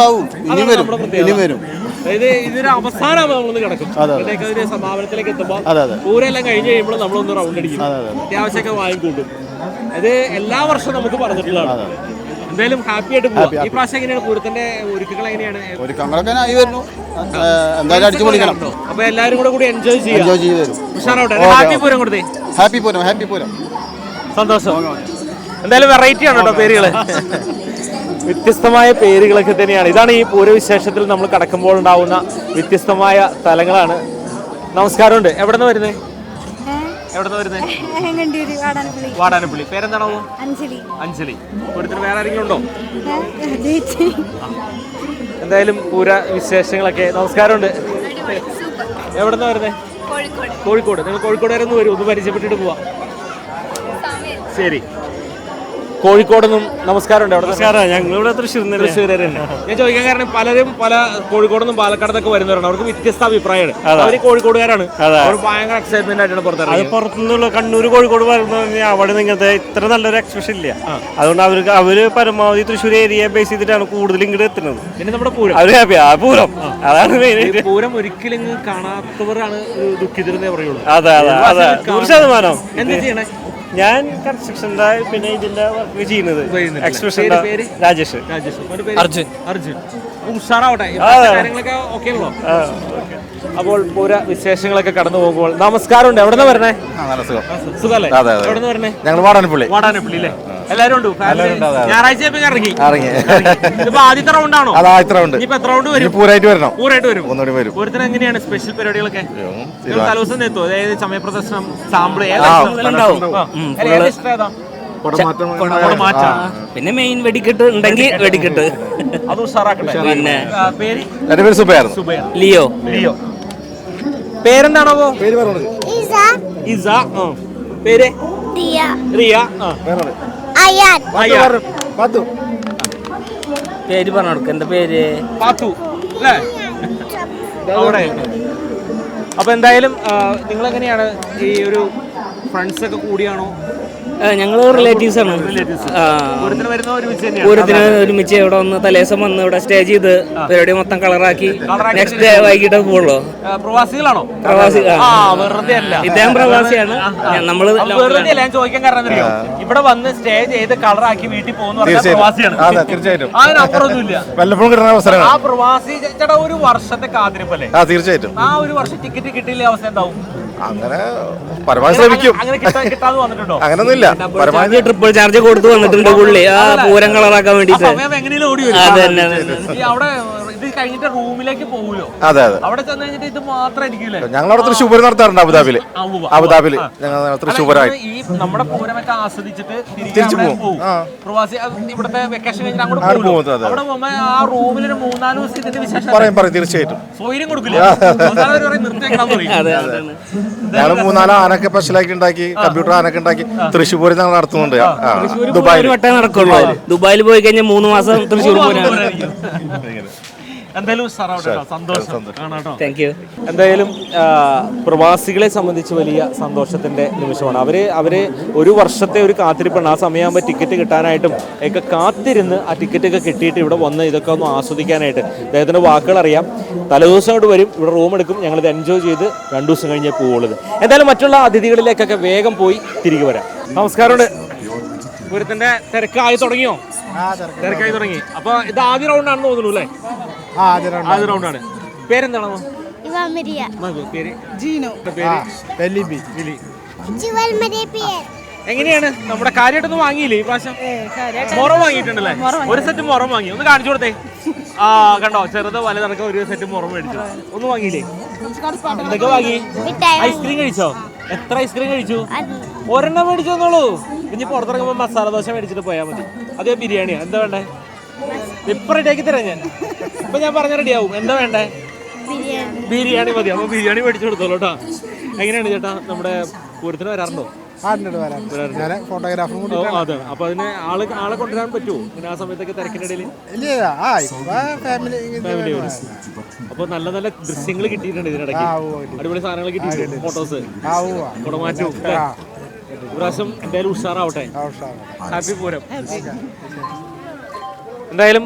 ആവും. ഇനി വരും. അതായത് ഇതൊരു അവസാനമാകുമ്പോൾ നമ്മളൊന്ന് കിടക്കും. ഒരു സമാപനത്തിലേക്ക് എത്തുമ്പോൾ പൂരെല്ലാം കഴിഞ്ഞ് കഴിയുമ്പോൾ നമ്മളൊന്ന് റൗണ്ട് അടിക്കും. അത്യാവശ്യമൊക്കെ വാങ്ങിക്കൂട്ടും. അത് എല്ലാ വർഷവും നമുക്ക് പറഞ്ഞിട്ടുള്ളതാണ്. എന്തായാലും ഹാപ്പി ആയിട്ട് പോവാം. ഈ പ്രാവശ്യം എങ്ങനെയാണ് പൂരത്തിന്റെ ഒരുക്കങ്ങൾ? എങ്ങനെയാണ്? അപ്പൊ എല്ലാവരും കൂടെ എൻജോയ് ചെയ്യാം. ഉഷാറാവട്ടെ. ഹാപ്പി പൂരം കൊടുത്തേ. ഹാപ്പി പൂരം. സന്തോഷം. എന്തായാലും വെറൈറ്റി ആണ് കേട്ടോ പേരുകള്. വ്യത്യസ്തമായ പേരുകളൊക്കെ തന്നെയാണ്. ഇതാണ് ഈ പൂരവിശേഷത്തിൽ നമ്മൾ കടക്കുമ്പോൾ ഉണ്ടാവുന്ന വ്യത്യസ്തമായ സ്ഥലങ്ങളാണ്. നമസ്കാരമുണ്ട്. എവിടെ നിന്ന് വരുന്നത്? വാടാനപ്പള്ളി. പേരെന്താണോ? അഞ്ജലി. ഇവിടുത്തെ വേറെ ആരെങ്കിലും ഉണ്ടോ? എന്തായാലും പൂര വിശേഷങ്ങളൊക്കെ. നമസ്കാരമുണ്ട്. എവിടെ നിന്ന് വരുന്നത്? കോഴിക്കോട്. നിങ്ങൾ കോഴിക്കോട് വരെ ഒന്ന് വരും, ഒന്ന് പരിചയപ്പെട്ടിട്ട് പോവാം. ശരി. കോഴിക്കോടൊന്നും നമസ്കാരമുണ്ട്. ഞങ്ങളിവിടെ തൃശ്ശൂർ തന്നെ. ഞാൻ ചോദിക്കാൻ കാരണം പലരും പല കോഴിക്കോടൊന്നും പാലക്കാടൊക്കെ വരുന്നവരാണ്. അവർക്ക് വ്യത്യസ്ത അഭിപ്രായമാണ്. അവർ കോഴിക്കോടുകാരാണ്. അവർ ഭയങ്കര എക്സൈറ്റ്മെന്റ് ആയിട്ടാണ് പുറത്തിറങ്ങി. പുറത്തുനിന്നുള്ള കണ്ണൂർ കോഴിക്കോട് പറയുന്നത് അവിടെ നിങ്ങൾക്ക് ഇത്ര നല്ലൊരു എക്സ്പ്രഷൻ ഇല്ല. അതുകൊണ്ട് അവര് പരമാവധി തൃശ്ശൂർ ഏരിയ ബേസ് ചെയ്തിട്ടാണ് കൂടുതൽ ഇങ്ങോട്ട് എത്തുന്നത്. പിന്നെ നമ്മുടെ പൂരം, അവര് ഹാപ്പിയാ. പൂരം അതാണ് മെയിൻ. പൂരം ഒരിക്കലും കാണാത്തവരാണ് ദുഃഖിതരെന്നേ പറയുള്ളൂ. അതെ 100%. എന്താ ചെയ്യണേ? ഞാൻ കൺസ്ട്രക്ഷൻ്റെ പിന്നെ ഇതിന്റെ വർക്ക് ചെയ്യുന്നത്. എക്സ്പ്രഷൻ രാജേഷ്. അർജുൻ. ഉഷാറാവട്ടെ. കാര്യങ്ങളൊക്കെ ഓക്കെ ഉള്ളോ? അപ്പോൾ പൂര വിശേഷങ്ങളൊക്കെ കടന്നു പോകുമ്പോൾ നമസ്കാരമുണ്ട്. എവിടെ നിന്ന് വരണേ? സുഖല്ലേ? എവിടെ നിന്ന് വരണേ? ഞങ്ങൾ വാടാനപ്പള്ളി അല്ലേ? എല്ലാവരും ഉണ്ട്. ഞായറാഴ്ച ഇറങ്ങി. ഇപ്പൊ ആദ്യത്തെ റൗണ്ട് ആണോ? ഇനിയിപ്പോ എത്ര റൗണ്ട് വരും? പൂരായിട്ട് വരും. പൂരത്തിന് എങ്ങനെയാണ് സ്പെഷ്യൽ പരിപാടികളൊക്കെ? തലേദിവസം എത്തുമോ? അതായത് സമയപ്രദർശനം, സാമ്പിള് പിന്നെ മെയിൻ വെടിക്കെട്ട് ഉണ്ടെങ്കിൽ വെടിക്കെട്ട് അത് ഉഷാറാക്കട്ടെ. പിന്നെ പേര്? ലിയോ. പേരെന്താണോ? ഇസ. പേര്? റിയ. പേര് പറഞ്ഞു കൊടുക്ക. എന്താ പേര്? പാത്തു അല്ലേ? അവിടെ. അപ്പൊ എന്തായാലും നിങ്ങൾ എങ്ങനെയാണ് ഈ ഒരു ഫ്രണ്ട്സ് ഒക്കെ കൂടിയാണോ? ഞങ്ങള് റിലേറ്റീവ്സ് ആണ്. പൂരത്തിന് ഒരുമിച്ച് ഇവിടെ വന്ന് തലേദിവസം വന്ന് ഇവിടെ സ്റ്റേ ചെയ്ത് പരിപാടി മൊത്തം കളറാക്കി നെക്സ്റ്റ് ഡേ വൈകിട്ട് പോകുള്ളൂ. പ്രവാസികളാണോ? വെറുതെ അല്ല, ഇദ്ദേഹം പ്രവാസിയാണ്. നമ്മള് ഞാൻ ചോദിക്കാൻ കാരണം അറിയോ, ഇവിടെ വന്ന് സ്റ്റേ ചെയ്ത് കളറാക്കി വീട്ടിൽ പോകുന്ന പ്രവാസിയാണ്. തീർച്ചയായിട്ടും അതിനപ്പുറമൊന്നുമില്ല. വല്ലപ്പോഴും കിട്ടുന്ന അവസരമാണ്. ആ പ്രവാസി ചേട്ടാ ഒരു വർഷത്തെ കാത്തിരിപ്പല്ലേ? തീർച്ചയായിട്ടും. ആ ഒരു വർഷം ടിക്കറ്റ് കിട്ടിയില്ലേ അവസ്ഥ എന്താവും? അങ്ങനെ പരമാവധി ശ്രമിക്കും. അങ്ങനെ കിട്ടാതെ വന്നിട്ടുണ്ടോ? അങ്ങനൊന്നുമില്ല. പരമാവധി ട്രിപ്പിൾ ചാർജ് കൊടുത്ത് വന്നിട്ടുണ്ട് പുള്ളി ആ പൂരം കളറാക്കാൻ വേണ്ടിട്ട്. എങ്ങനെയും ഓടി വരും. അവിടെ ഇത് കഴിഞ്ഞിട്ട് റൂമിലേക്ക് പോകുമല്ലോ. അതെ അതെ. അവിടെ ചെന്ന് കഴിഞ്ഞിട്ട് ഇത് മാത്രമായിരിക്കില്ലേ? ഞങ്ങളവിടെ തൃശ്ശൂർ പൂരം നടത്താറുണ്ട് അബുദാബിയിൽ. ഞങ്ങൾ തൃശ്ശൂർ പൂരമായിട്ട് ഈ നമ്മുടെ പൂരമൊക്കെ ആസ്വദിച്ചിട്ട് തിരിച്ചു പോകും. പ്രവാസി ഇവിടുത്തെ വെക്കേഷൻ കഴിഞ്ഞിട്ട് അങ്ങോട്ട് പോകും. അവിടെ പോകുമ്പോ ആ റൂമിലൊരു 3-4 ദിവസം ഇതിന്റെ വിശേഷം പറയും തീർച്ചയായിട്ടും. സൗകര്യം കൊടുക്കില്ല. നിർത്തിയേക്കാൻ പറയും. ഞങ്ങൾ 3-4 ആനൊക്കെ സ്പെഷ്യലാക്കി ഉണ്ടാക്കി, കമ്പ്യൂട്ടർ ആനൊക്കെ ഉണ്ടാക്കി തൃശ്ശൂർ പൂരം ഞങ്ങൾ നടത്തുന്നുണ്ട്. ദുബായിൽ പോയി കഴിഞ്ഞാൽ 3 മാസം തൃശ്ശൂർ പൂരം. എന്തായാലും സന്തോഷം. എന്തായാലും പ്രവാസികളെ സംബന്ധിച്ച് വലിയ സന്തോഷത്തിന്റെ നിമിഷമാണ്. അവര് ഒരു വർഷത്തെ ഒരു കാത്തിരിപ്പാണ്. ആ സമയമാകുമ്പോൾ ടിക്കറ്റ് കിട്ടാനായിട്ടും ഒക്കെ കാത്തിരുന്ന് ആ ടിക്കറ്റ് ഒക്കെ കിട്ടിയിട്ട് ഇവിടെ വന്ന് ഇതൊക്കെ ഒന്ന് ആസ്വദിക്കാനായിട്ട് അദ്ദേഹത്തിന്റെ വാക്കുകൾ അറിയാം. തലേദിവസം അവിടെ വരും, ഇവിടെ റൂം എടുക്കും, ഞങ്ങളിത് എൻജോയ് ചെയ്ത് 2 ദിവസം കഴിഞ്ഞേ പോവുള്ളത്. എന്തായാലും മറ്റുള്ള അതിഥികളിലേക്കൊക്കെ വേഗം പോയി തിരികെ വരാം. നമസ്കാരമുണ്ട്. പൂരത്തിന്റെ തിരക്കായി തുടങ്ങിയോ? തിരക്കായി തുടങ്ങി. അപ്പൊ ഇത് ആദ്യ റൗണ്ടാണെന്ന് തോന്നുന്നു അല്ലേ? ആദ്യ റൗണ്ടാണ്. പേരെന്താണോ? പേര് എങ്ങനെയാണ്? നമ്മുടെ കാര്യമായിട്ടൊന്നും വാങ്ങിയില്ലേ ഈ പ്രാവശ്യം? മുറം വാങ്ങിയിട്ടുണ്ടല്ലേ? ഒരു സെറ്റ് മുറം വാങ്ങി. ഒന്ന് കാണിച്ചു കൊടുത്തേ. ആ കണ്ടോ, ചെറുത് വലുതടക്കം ഒരു സെറ്റ് മുറം മേടിച്ചു. ഒന്നും വാങ്ങിയില്ലേ? എന്തൊക്കെ വാങ്ങി? ഐസ്ക്രീം കഴിച്ചോ? എത്ര ഐസ്ക്രീം കഴിച്ചു? ഒരെണ്ണം മേടിച്ചോന്നുള്ളൂ. ഇനി പുറത്തിറങ്ങുമ്പോൾ മസാല ദോശ മേടിച്ചിട്ട് പോയാൽ മതി. അതേ ബിരിയാണിയോ? എന്താ വേണ്ടേ? ഇപ്പൊ റെഡിയാക്കി തരാം ഞാൻ. ഇപ്പൊ ഞാൻ പറഞ്ഞ റെഡിയാവും. എന്താ വേണ്ടേ? ബിരിയാണി മതി. അപ്പൊ ബിരിയാണി മേടിച്ചു കൊടുത്തോളൂ കേട്ടോ. എങ്ങനെയാണ് ചേട്ടാ, നമ്മുടെ പൂരത്തിന് വരാറുണ്ടോ? ഫോട്ടോഗ്രാഫറും അതെ. അപ്പൊ അതിന് ആളെ കൊണ്ടുവരാൻ പറ്റുമോ പിന്നെ ആ സമയത്തൊക്കെ തിരക്കിനിടയിൽ? അപ്പൊ നല്ല നല്ല ദൃശ്യങ്ങൾ കിട്ടിയിട്ടുണ്ട് ഇതിനിടയ്ക്ക്. അടിപൊളി സാധനങ്ങൾ കിട്ടിയിട്ടുണ്ട്. ഫോട്ടോസ്, കുടമാറ്റവും. ഇപ്രാവശ്യം എന്തായാലും ഉഷാറാവട്ടെ. ഹാപ്പി പൂരം. എന്തായാലും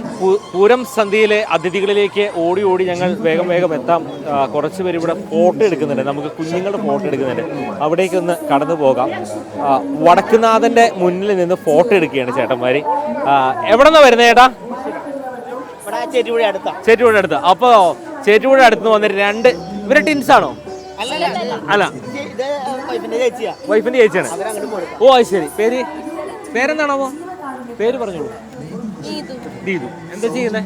പൂരം സന്ധ്യയിലെ അതിഥികളിലേക്ക് ഓടി ഓടി ഞങ്ങൾ വേഗം വേഗം എത്താം. കുറച്ച് പേര് ഇവിടെ ഫോട്ടോ എടുക്കുന്നുണ്ട്. നമുക്ക് കുഞ്ഞുങ്ങളുടെ ഫോട്ടോ എടുക്കുന്നുണ്ട്. അവിടേക്ക് ഒന്ന് കടന്നു പോകാം. വടക്കുനാഥന്റെ മുന്നിൽ നിന്ന് ഫോട്ടോ എടുക്കുകയാണ് ചേട്ടന്മാര്. എവിടെ നിന്നാ വരുന്നത് ചേട്ടാ? ചേറ്റുപുഴ അടുത്ത. അപ്പൊ ചേറ്റുപുഴ അടുത്ത് വന്നിട്ട് ഇവരെ ടിൻസ് ആണോ? അല്ല, വൈഫിന്റെ ചേച്ചിയാണ്. ഓ അത് ശരി. പേരെന്താണോ? പേര് പറഞ്ഞോളൂ. ദീതു. എന്താ ചെയ്യുന്നേ?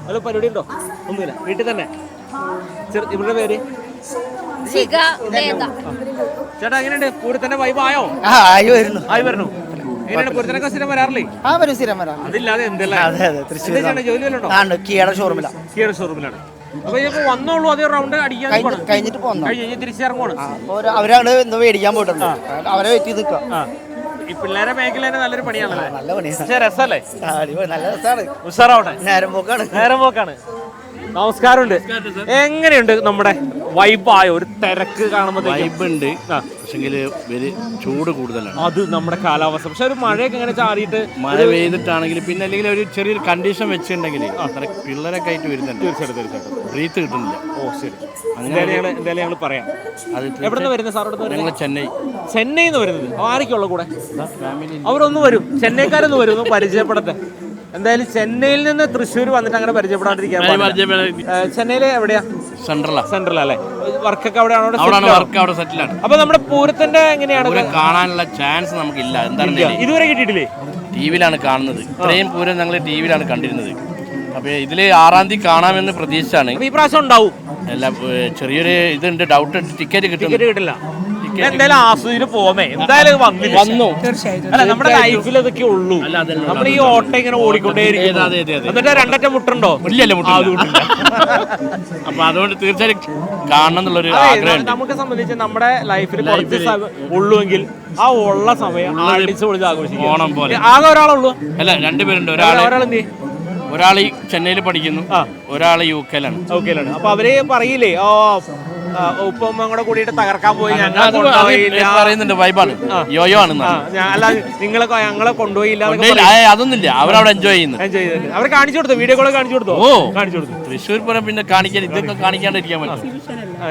വല്ല പരിപാടി ഉണ്ടോ? ഒന്നുമില്ല, വീട്ടിൽ തന്നെ. ഇവരുടെ പേര്? ചേട്ടാ എങ്ങനെയുണ്ട്? പൂരത്തിന്റെ വൈബ് ആയോ? ആയി വരുന്നു. എങ്ങനെയാണ് പൂരത്തിനൊക്കെ സ്ഥിരം വരാറില്ലേ? അതില്ലാതെ എന്തെല്ലാം ജോലി വല്ലോ? കിയയുടെ ഷോറൂമിലാണ്. അപ്പൊ ഇപ്പൊ വന്നോളൂ, അതേ റൗണ്ട് അടിക്കാൻ കഴിഞ്ഞ് തിരിച്ചിറങ്ങുവാണ്. അവരവിടെ എന്തോ മേടിക്കാൻ പോയിട്ടുണ്ട്. അവരെ വെറ്റി നിൽക്കുക. ഈ പിള്ളേരെ മേഖല നല്ലൊരു പണിയാണല്ലേ? നല്ല പണിയാണ്. പക്ഷേ രസമല്ലേ? നല്ല രസമാണ്. ഉഷാറാവട്ടെ. നേരം പോക്കാണ്. നമസ്കാരമുണ്ട്. എങ്ങനെയുണ്ട് നമ്മുടെ വൈബായ ഒരു തിരക്ക് കാണുമ്പോൾ? വൈബുണ്ട്, പക്ഷെങ്കിൽ ചൂട് കൂടുതലാണ്. അത് നമ്മുടെ കാലാവസ്ഥ. പക്ഷെ ഒരു മഴയൊക്കെ ഇങ്ങനെ ചാറിയിട്ട് മഴ പെയ്തിട്ടാണെങ്കിൽ പിന്നെ അല്ലെങ്കിൽ ഒരു ചെറിയൊരു കണ്ടീഷൻ വെച്ചിട്ടുണ്ടെങ്കിൽ പിള്ളേരൊക്കെ ആയിട്ട് വരുന്നുണ്ട്. തീർച്ചയായിട്ടും ബ്രീത്ത് കിട്ടുന്നില്ല. ഓ ശരി. എന്തായാലും ഞങ്ങൾ പറയാം. എവിടെ നിന്ന് വരുന്നത് സാറോട്? ഞങ്ങൾ ചെന്നൈയിൽ നിന്ന് വരുന്നത്. ആരൊക്കെയുള്ള കൂടെ? അവരൊന്നും വരും, ചെന്നൈക്കാരൊന്നും വരും. ഒന്ന് പരിചയപ്പെടട്ടെ. എന്തായാലും ചെന്നൈയിൽ നിന്ന് തൃശ്ശൂർ വന്നിട്ട് അങ്ങനെ പരിചയപ്പെടാണ്ടിരിക്കാൻ. ചെന്നൈയിലെ എവിടെയാ? സെൻട്രൽ അല്ലേ? വർക്കൊക്കെ അവിടെ സെറ്റിലാണ്. അപ്പൊ നമ്മുടെ പൂരത്തിന്റെ എങ്ങനെയാണ് കാണാനുള്ള ചാൻസ് നമുക്കില്ല. എന്താണ് ഇതുവരെ കിട്ടിയിട്ടില്ലേ? ടി വിയിലാണ് കാണുന്നത്. ഇത്രയും പൂരം ഞങ്ങൾ ടി വിയിലാണ് കണ്ടിരുന്നത്. അപ്പൊ ഇതില് 6-ാം തീയതി കാണാമെന്ന് പ്രതീക്ഷിച്ചാണ്. ഈ പ്രാവശ്യം ഉണ്ടാവും. അല്ല, ചെറിയൊരു ഇതുണ്ട്, ഡൗട്ട്. ടിക്കറ്റ് കിട്ടില്ല. എന്തായാലും ആസ്വദിച്ച് പോമേ. എന്തായാലും വന്നു. അല്ല, നമ്മുടെ ലൈഫിൽ ഇതൊക്കെ ഉള്ളൂ. നമ്മൾ ഈ ഓട്ടം ഇങ്ങനെ ഓടിക്കൊണ്ടേയിരിക്കും. എന്നിട്ട് 2 അറ്റം മുട്ടുണ്ടോ? അപ്പൊ അതുകൊണ്ട് തീർച്ചയായും കാണണം എന്നുള്ളൊരു ആഗ്രഹം. നമുക്ക് സംബന്ധിച്ച് നമ്മുടെ ലൈഫിൽ കുറച്ച് ഉള്ളുവെങ്കിൽ ആ ഉള്ള സമയം അടിച്ചു പൊളിച്ച് ആഘോഷിക്കും. ഓണം പോലെ. ആകെ ഒരാളുള്ളൂ? അല്ല, 2 പേരുണ്ട്. ഒരാളെന്ത്? ഒരാൾ ചെന്നൈയിൽ പഠിക്കുന്നു, ഒരാൾ യു കെയിലാണ്. അപ്പൊ അവര് പറയില്ലേ, ഉപ്പമ്മ കൂടെ കൂടിയിട്ട് തകർക്കാൻ പോയി, പറയുന്നുണ്ട്. വൈബാണ്, യോയോ ആണ്. അല്ല, ഞങ്ങളെ കൊണ്ടുപോയില്ല, അതൊന്നുമില്ല. അവരവിടെ എൻജോയ് ചെയ്യുന്നു. അവർ കാണിച്ചു കൊടുത്തു, വീഡിയോ കോൾ കാണിച്ചു കൊടുത്തു. തൃശ്ശൂർ പൂരം പിന്നെ കാണിക്കാൻ, ഇതൊക്കെ കാണിക്കാണ്ടിരിക്കാൻ പറ്റും.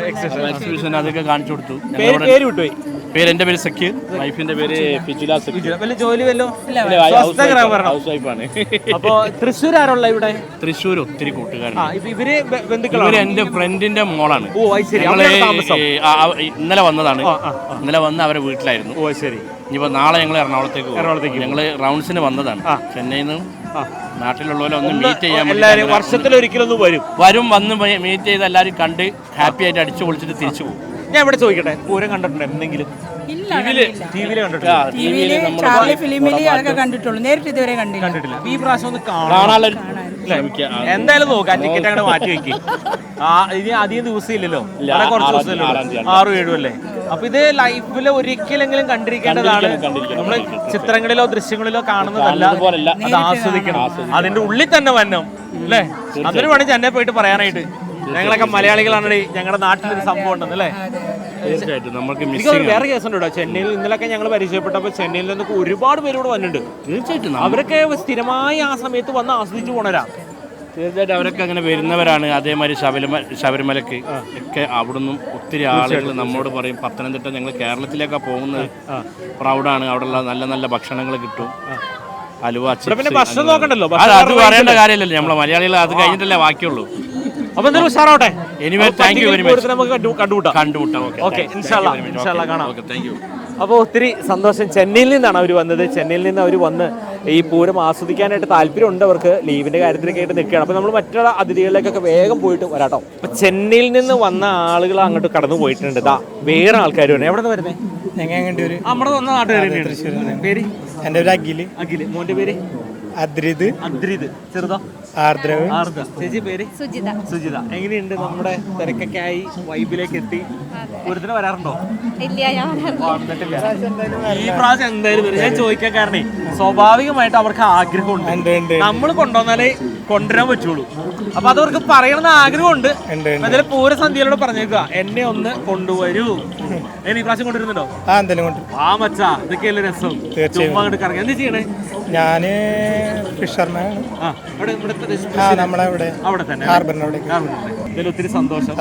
എക്സിബിഷൻ അതൊക്കെ കാണിച്ചു കൊടുത്തു. പേര് വിട്ടുപോയി. എന്റെ പേര് സഖ്യ, വൈഫിന്റെ പേര് ഫിജുല. ജോലി വല്ലോ? ഹൗസ് വൈഫാണ്. അപ്പൊ തൃശ്ശൂർ ആരുള്ള ഇവിടെ? തൃശ്ശൂർ ഒത്തിരി കൂട്ടുകാരാണ്. ഇവര് ബന്ധുക്കളാണ്. എന്റെ ഫ്രണ്ടിന്റെ മോളാണ്. ഇന്നലെ വന്നതാണ്. ഇന്നലെ വന്ന് അവരെ വീട്ടിലായിരുന്നു. ശരി. ഇനിയിപ്പോ നാളെ ഞങ്ങൾ എറണാകുളത്തേക്ക് ഞങ്ങള് റൗണ്ട്സിന് വന്നതാണ്. ചെന്നൈയിൽ നിന്ന് നാട്ടിലുള്ളവരെ ഒന്ന് മീറ്റ് ചെയ്യാൻ വേണ്ടി എല്ലാവരും വർഷത്തിലൊരിക്കലൊന്നും വരും വന്ന് മീറ്റ് ചെയ്ത് എല്ലാവരും കണ്ട് ഹാപ്പി ആയിട്ട് അടിച്ചു പൊളിച്ചിട്ട് തിരിച്ചു പോകും. ഞാൻ ഇവിടെ ചോദിക്കട്ടെ, പൂരം കണ്ടിട്ടുണ്ടോ എന്തെങ്കിലും? ടിവിയില് കണ്ടിട്ടുണ്ടോ? ഫിലിമില് അതൊക്കെ കണ്ടിട്ടുള്ളൂ, നേരിട്ട് ഇതുവരെ കണ്ടിട്ടില്ല. ഈ പ്രാവശ്യം ഒന്ന് കാണാൻ എന്തായാലും നോക്കാം. ടിക്കറ്റ് അങ്ങനെ മാറ്റി വെക്കും. ഇനി അധികം ദിവസം ഇല്ലല്ലോ, കുറച്ച് ദിവസമല്ലോ, 6-7 അല്ലേ. അപ്പൊ ഇത് ലൈഫിൽ ഒരിക്കലെങ്കിലും കണ്ടിരിക്കേണ്ടതാണ്. നമ്മള് ചിത്രങ്ങളിലോ ദൃശ്യങ്ങളിലോ കാണുന്നതല്ല, അത് ആസ്വദിക്കണം. അതിന്റെ ഉള്ളിൽ തന്നെ വരണം അല്ലേ? അതിന് വേണം ചെന്നൈ പോയിട്ട് പറയാനായിട്ട് ഞങ്ങളൊക്കെ മലയാളികളാണ്, ഞങ്ങളുടെ നാട്ടിലൊരു സംഭവം ഉണ്ടെന്ന് അല്ലേ? തീർച്ചയായിട്ടും നമുക്ക് വേറെ കേസുണ്ട് കേട്ടോ. ചെന്നൈയിൽ ഇന്നലൊക്കെ ഞങ്ങൾ പരിചയപ്പെട്ടപ്പോൾ ചെന്നൈയിൽ നിന്നൊക്കെ ഒരുപാട് പേര് ഇവിടെ വന്നിട്ടുണ്ട്. തീർച്ചയായിട്ടും അവരൊക്കെ സ്ഥിരമായി ആ സമയത്ത് വന്ന് ആസ്വദിച്ചു പോണരാ. തീർച്ചയായിട്ടും അവരൊക്കെ അങ്ങനെ വരുന്നവരാണ്. അതേമാതിരി ശബരിമലക്ക് ഒക്കെ അവിടുന്ന് ഒത്തിരി ആളുകൾ നമ്മോട് പറയും, പത്തനംതിട്ട ഞങ്ങൾ കേരളത്തിലേക്കാണ് പോകുന്നത്, പ്രൗഡാണ്, അവിടെയുള്ള നല്ല നല്ല ഭക്ഷണങ്ങൾ കിട്ടും, അലുവ, പിന്നെ ഭക്ഷണം നോക്കണ്ടല്ലോ, അത് പറയേണ്ട കാര്യമല്ലല്ലോ, നമ്മളെ മലയാളികൾ അത് കഴിഞ്ഞിട്ടല്ലേ ബാക്കിയുള്ളൂ. അപ്പൊ എന്തായാലും ഉഷാറാവട്ടെ. Anyway thank you very much. നമുക്ക് കണ്ടുമുട്ടാം. ഓക്കെ, ഇൻഷാല്ലാ കാണാം. Thank you. അപ്പോൾ ഒത്തിരി സന്തോഷം. ചെന്നൈയിൽ നിന്നാണ് അവർ വന്നത്. ചെന്നൈയിൽ നിന്ന് അവർ വന്ന് ഈ പൂരം ആസ്വദിക്കാനായിട്ട് താല്പര്യമുണ്ട്. അവർക്ക് ലീവിൻ്റെ കാര്യത്തിലൊക്കെ ആയിട്ട് നിൽക്കുകയാണ്. അപ്പോൾ നമ്മൾ മറ്റുള്ള അതിഥികളിലേക്കൊക്കെ വേഗം പോയിട്ട് വരാട്ടോ. അപ്പോൾ ചെന്നൈയിൽ നിന്ന് വന്ന ആളുകൾ അങ്ങോട്ട് കടന്നു പോയിട്ടുണ്ട്. ഇതാ വേറെ ആൾക്കാർ വരുന്നത്. എവിടെ നിന്ന് വരുന്നത്? നമ്മുടെ വന്ന നാട്ടുകാർ. പേര്? എൻ്റെ ഒരു അഖില്. മോൻ്റെ പേര്? അദ്രിത്. ചെറുതോ? ആർദ്രവ്. ചേച്ചി പേര്? സുജിത. എങ്ങനെയുണ്ട് നമ്മുടെ തിരക്കൊക്കെ ആയി വൈബിലേക്ക് എത്തി? പൂരത്തിന് വരാറുണ്ടോ? വന്നിട്ടില്ല. ഈ പ്രാവശ്യം എന്തായാലും വരും. ഞാൻ ചോദിക്കാൻ കാരണേ സ്വാഭാവികമായിട്ട് അവർക്ക് ആഗ്രഹമുണ്ട്. നമ്മൾ കൊണ്ടുവന്നാലേ കൊണ്ടുവരാൻ പറ്റുള്ളൂ. അപ്പൊ അതവർക്ക് പറയണമെന്ന് ആഗ്രഹമുണ്ട്. എന്തായാലും പൂരസന്ധ്യയിലൂടെ പറഞ്ഞേക്കുക, എന്നെ ഒന്ന് കൊണ്ടുവരൂ. ഈ പ്രാവശ്യം കൊണ്ടുവരുന്നുണ്ടോ? ആ മച്ചാ, ഇതൊക്കെയല്ലേ രസം. ചുമ്മാ അങ്ങോട്ട് കറങ്ങി. എന്ത് ചെയ്യണേ? ഞാന് ഫിഷർമാൻ. അവിടെ തന്നെ ഇതിൽ ഒത്തിരി സന്തോഷം.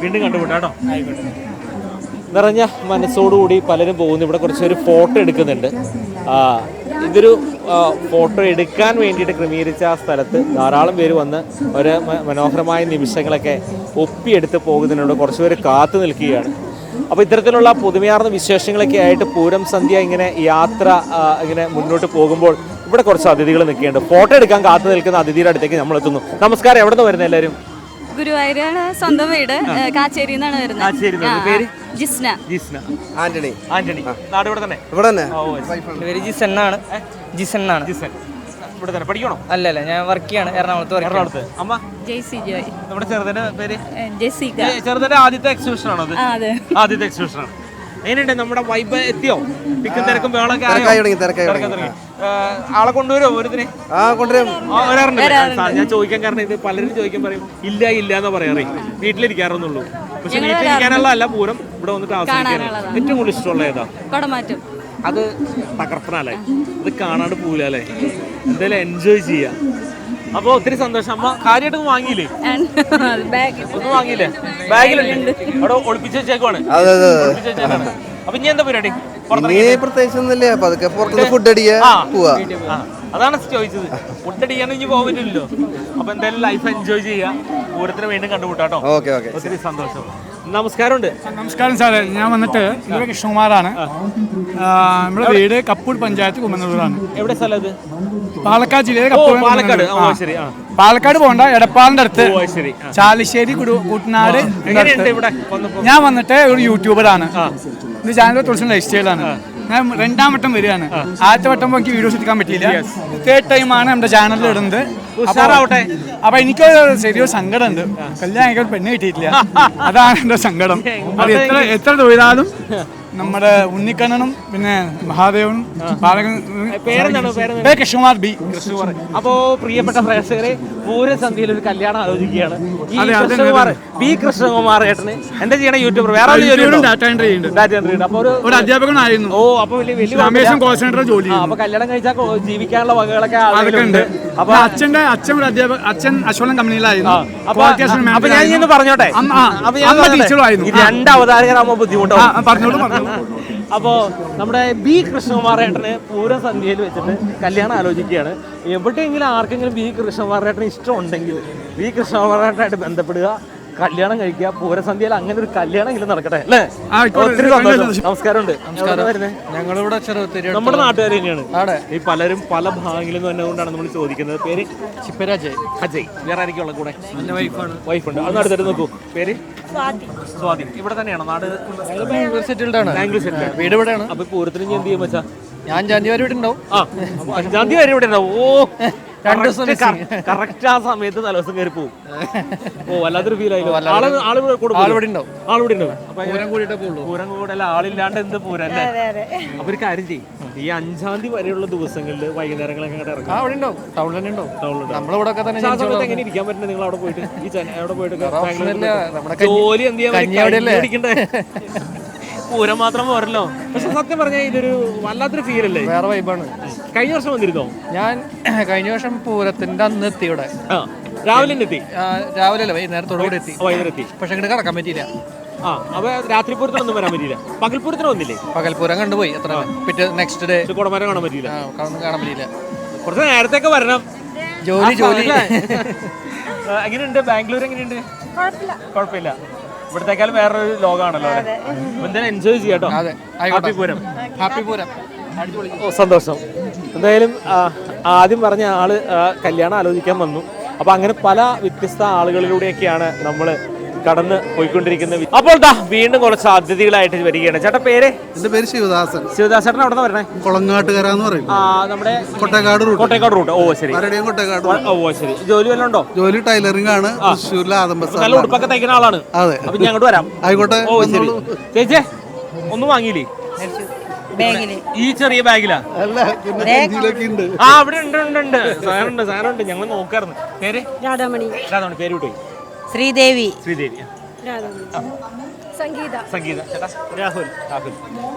വീണ്ടും കണ്ടുപിട്ടാട്ടോ. നിറഞ്ഞ മനസ്സോടുകൂടി പലരും പോകുന്നു. ഇവിടെ കുറച്ചൊരു ഫോട്ടോ എടുക്കുന്നുണ്ട്. ഇതൊരു ഫോട്ടോ എടുക്കാൻ വേണ്ടിയിട്ട് ക്രമീകരിച്ച ആ സ്ഥലത്ത് ധാരാളം പേര് വന്ന് ഒരു മനോഹരമായ നിമിഷങ്ങളൊക്കെ ഒപ്പിയെടുത്ത് പോകുന്നതിനോട് കുറച്ച് പേര് കാത്തു നിൽക്കുകയാണ്. അപ്പോൾ ഇത്തരത്തിലുള്ള പുതുമയാർന്ന വിശേഷങ്ങളൊക്കെ ആയിട്ട് പൂരം സന്ധ്യ ഇങ്ങനെ യാത്ര ഇങ്ങനെ മുന്നോട്ട് പോകുമ്പോൾ ഇവിടെ കുറച്ച് അതിഥികൾ നിൽക്കുന്നുണ്ട്. ഫോട്ടോ എടുക്കാൻ കാത്തു നിൽക്കുന്ന അതിഥിയുടെ അടുത്തേക്ക് നമ്മൾ എത്തുന്നു. നമസ്കാരം. എവിടെ നിന്ന് വരുന്നത് എല്ലാവരും? ഗുരുവായൂരാണ് സ്വന്തം വീട്, കാച്ചേരി എന്നാണ് വരുന്നത്. പേര്? ജിസ്ന. ആന്റണി. നാട് ഇവിടെ തന്നെ? ഇവിടെ തന്നെ. പേര് ജിസണ്ണാണ്. ജിസൻ. ഇവിടെ തന്നെ പഠിക്കണോ? അല്ലല്ല, ഞാൻ വർക്ക് ചെയ്യാണ് എറണാകുളത്ത്. അമ്മ? ജെയ്സി ജോയ്. നമ്മുടെ ചെറുതിന്റെ പേര്? ജെസിക. ചെറുതിന്റെ ആദ്യത്തെ എക്സിബിഷൻ ആണോ? ആദ്യത്തെ എക്സിബിഷൻ ആണ്. എങ്ങനെയുണ്ട്? നമ്മുടെ വൈബ് എത്തിയോ? തിക്കും തിരക്കും വേളൊക്കെ ആളെ കൊണ്ടുവരുമോ ഒരുതിന്? ഞാൻ ചോദിക്കാൻ കാരണം ഇത് പലരും ചോദിക്കാൻ പറയും ഇല്ല എന്ന് പറയാറേ. വീട്ടിലിരിക്കാറൊന്നുള്ളൂ. പക്ഷെ വീട്ടിലിരിക്കാനുള്ള അല്ല, പൂരം ഇവിടെ വന്നിട്ട് ആസ്വദിക്കാനാണ് ഏറ്റവും കൂടുതൽ ഇഷ്ടമുള്ള ഏതാ? കൊടമാറ്റം. അത് തകർപ്പനല്ലേ, അത് കാണാണ്ട് പോവില്ല അല്ലേ? എന്തായാലും എൻജോയ് ചെയ്യാം. അപ്പൊ ഒത്തിരി സന്തോഷം. അമ്മ കാര്യമായിട്ടൊന്നും വാങ്ങിയില്ലേ? ഒന്നും വാങ്ങിയില്ലേ? ബാഗിലുണ്ട്, അവിടെ ഒളിപ്പിച്ച് വെച്ചേക്കുവാണ്. അപ്പൊ ഇനി എന്താ പരിപാടി? അതാണ് ചോദിച്ചത്. ഫുഡ് അടിക്കാൻ ഇനി പോകാൻ പറ്റില്ലല്ലോ. അപ്പൊ എന്തായാലും ലൈഫ് എൻജോയ് ചെയ്യാം. പൂരത്തിന് വീണ്ടും കണ്ടുമുട്ടാട്ടോ. ഒത്തിരി സന്തോഷം. നമസ്കാരമുണ്ട്. നമസ്കാരം സാറേ, ഞാൻ വന്നിട്ട് കൃഷ്ണകുമാറാണ്. നമ്മുടെ വീട് കപ്പൂർ പഞ്ചായത്ത് കുമ്മനൂരാണ്. എവിടെ സ്ഥലം ഇത്? പാലക്കാട് ജില്ലയിലെ പാലക്കാട്. പാലക്കാട് പോകണ്ട, എടപ്പാളിന്റെ അടുത്ത് ചാലിശ്ശേരി കൂട്ടനാട്. ഞാൻ വന്നിട്ട് ഒരു യൂട്യൂബറാണ്. ഇത് ചാനൽ തുളസി ലൈഫ് സ്റ്റൈലാണ്. ഞാൻ 2ാം വട്ടം വരികയാണ്. ആദ്യത്തെ വട്ടം എനിക്ക് വീഡിയോസ് എടുക്കാൻ പറ്റിയില്ല. 3rd ടൈമാണ് നമ്മുടെ ചാനലിൽ ഇടുന്നത്. അപ്പൊ എനിക്കൊരു ശരിയൊരു സങ്കടമുണ്ട്. കല്യാണം എനിക്ക് പെണ്ണ് കിട്ടിയിട്ടില്ല. അതാണ് എന്റെ സങ്കടം. അത് എത്ര തൊഴിലാലും നമ്മുടെ ഉണ്ണിക്കണ്ണനും പിന്നെ മഹാദേവനും കൃഷ്ണകുമാർ ബി. അപ്പോ പ്രിയപ്പെട്ട പ്രേക്ഷകരെ, പൂരസന്ധ്യയിൽ ഒരു കല്യാണം ആലോചിക്കുകയാണ്. ബി കൃഷ്ണകുമാർ ഏട്ടന് എന്താ ചെയ്യണ? യൂട്യൂബർ. വേറെ ഒരു അധ്യാപകനായിരുന്നു. അപ്പൊ ജോലി. അപ്പൊ കല്യാണം കഴിച്ചാൽ ജീവിക്കാനുള്ള വകകളൊക്കെ ഉണ്ട്. അപ്പൊ അച്ഛൻ അശോകൻ കമ്പനിയിലായിരുന്നു. അപ്പൊ ഞാൻ ഇന്ന് പറഞ്ഞോട്ടെ, ടീച്ചറായിരുന്നു. 2 അവതാരകരാകുമ്പോ ബുദ്ധിമുട്ടാവും. പറഞ്ഞോളൂ. അപ്പോൾ നമ്മുടെ ബി കൃഷ്ണകുമാർ ഏട്ടന് പൂരം സന്ധ്യയിൽ വെച്ചിട്ട് കല്യാണം ആലോചിക്കുകയാണ്. എവിടെയെങ്കിലും ആർക്കെങ്കിലും ബി കൃഷ്ണകുമാർ ഏട്ടന് ഇഷ്ടമുണ്ടെങ്കിൽ ബി കൃഷ്ണകുമാർ ഏട്ടനായിട്ട് ബന്ധപ്പെടുക. കല്യാണം കഴിക്കുക, പൂരസന്ധ്യയിൽ അങ്ങനെ ഒരു കല്യാണമെങ്കിലും നടക്കട്ടെ അല്ലേ? ഒത്തിരി സന്തോഷം. നമസ്കാരമുണ്ട്. ഞങ്ങളിവിടെ ചെറുപ്പത്തിൽ നമ്മുടെ നാട്ടുകാർ തന്നെയാണ്. ഈ പലരും പല ഭാഗങ്ങളിൽ നിന്ന് വന്നതുകൊണ്ടാണ് നമ്മൾ ചോദിക്കുന്നത്. പേര് അജയ്. വേറെ ആയിരിക്കും കൂടെ? വൈഫുണ്ട്. അന്ന് അടുത്തിട്ട് നോക്കൂ. പേര് സ്വാതി. ഇവിടെ തന്നെയാണോ നാട്? ബാംഗ്ലൂർ സെറ്റിൽഡ് ആണ്. ബാംഗ്ലൂർ സെറ്റിൽ. വീട് ഇവിടെയാണ്. അപ്പൊ പൂരത്തിന് ഇനി എന്ത് ചെയ്യാൻ വെച്ചാ? ഞാൻ 5 തീയതി വരെ ഉണ്ടാവും. 5 തീയതി ഇവിടെ ഉണ്ടാവും. ഓ, കറക്റ്റ് ആ സമയത്ത് തലവസം കയറി പോകും. ഓ, വല്ലാത്തൊരു ഫീൽ ആയില്ലോ. ആളിവിടെ ഉണ്ടാവും. പൂരം കൂടല്ല, ആളില്ലാണ്ട് എന്ത് പൂരം അല്ലേ? അപ്പൊ ഒരു കാര്യം ചെയ്യും, ഈ 5 തീയതി വരെയുള്ള ദിവസങ്ങളിൽ വൈകുന്നേരങ്ങളൊക്കെ അങ്ങോട്ട് ഇറങ്ങും. അവിടെ ഉണ്ടാവും, ടൗണിൽ ഉണ്ടാവും. എങ്ങനെ ഇരിക്കാൻ പറ്റുന്നത്? നിങ്ങൾ അവിടെ പോയിട്ട് അവിടെ പോയിട്ട് ജോലി എന്ത് ചെയ്യാൻ? പൂരം മാത്രം പോരല്ലോ. പക്ഷെ സത്യം പറഞ്ഞാൽ ഇതൊരു വല്ലാത്തൊരു ഫീൽ അല്ലേ? വേറെ വൈബാണ്. കഴിഞ്ഞ വർഷം വന്നിരുന്നോ? ഞാൻ കഴിഞ്ഞ വർഷം പൂരത്തിന്റെ അന്ന് എത്തി ഇവിടെ. രാവിലെ എത്തി? രാവിലെ അല്ല, വൈകുന്നേരത്തോടുകൂടി എത്തി. വൈകുന്നേരം എത്തി. പക്ഷെ ഇങ്ങോട്ട് കടക്കാൻ പറ്റിയില്ല. അപ്പൊ രാത്രി പൂരത്തിനൊന്നും വരാൻ പറ്റിയില്ല. പകൽപൂരത്തിന് വന്നില്ലേ? പകൽപൂരം കണ്ടുപോയി. എത്ര പിറ്റേ നെക്സ്റ്റ് ഡേ കുടമരം കാണാൻ പറ്റിയില്ല. കാണാൻ പറ്റിയില്ല. കുറച്ച് നേരത്തെയൊക്കെ വരണം. ജോലി എങ്ങനെയുണ്ട് ബാംഗ്ലൂർ? എങ്ങനെയുണ്ട്? കുഴപ്പമില്ല. ഇവിടത്തേക്കാളും വേറൊരു ലോകമാണല്ലോ. എന്തായാലും എൻജോയ് ചെയ്യാട്ടോ. ഹാപ്പി പൂരം. ഹാപ്പി പൂരം. ഓ, സന്തോഷം. എന്തായാലും ആദ്യം പറഞ്ഞ ആള് കല്യാണം ആലോചിക്കാൻ വന്നു. അപ്പൊ അങ്ങനെ പല വ്യത്യസ്ത ആളുകളിലൂടെയൊക്കെയാണ് നമ്മൾ കടന്ന് പോയിക്കൊണ്ടിരിക്കുന്നത്. അപ്പോൾ വീണ്ടും കുറച്ച് അതിഥികളായിട്ട് വരികയാണ്. ചേട്ടാ പേര്? എന്റെ പേര് ശിവദാസൻ. ശിവദാസേട്ടൻ എവിടെ നിന്ന് വരണേ? കൊളങ്ങാട്ടുകര എന്ന് പറയും. നമ്മുടെ കോട്ടേക്കാട് റൂട്ട്. ഓ ശരി. ഓ ശരി. ജോലി വല്ലതും ഉണ്ടോ? ജോലി ടൈലറിംഗ് ആണ്. തൃശ്ശൂരിലെ ആദംബസ്. നല്ല ഉടുപ്പൊക്കെ തയ്ക്കുന്ന ആളാണ്. അതെ. അപ്പൊ ഞങ്ങോട്ട് വരാം. ആയിക്കോട്ടെ. ഓ ശരി. ചേച്ചേ ഒന്നും വാങ്ങിയില്ലേ? ഈ ചെറിയ ബാഗിലാ? അവിടെ ഉണ്ട്. സാധനമുണ്ട്. ഞങ്ങൾ നോക്കാറുണ്ട്. പേര്? രാധാമണി. പേര് വിട്ടു? ശ്രീദേവി. സംഗീത. ചേട്ടാ? രാഹുൽ.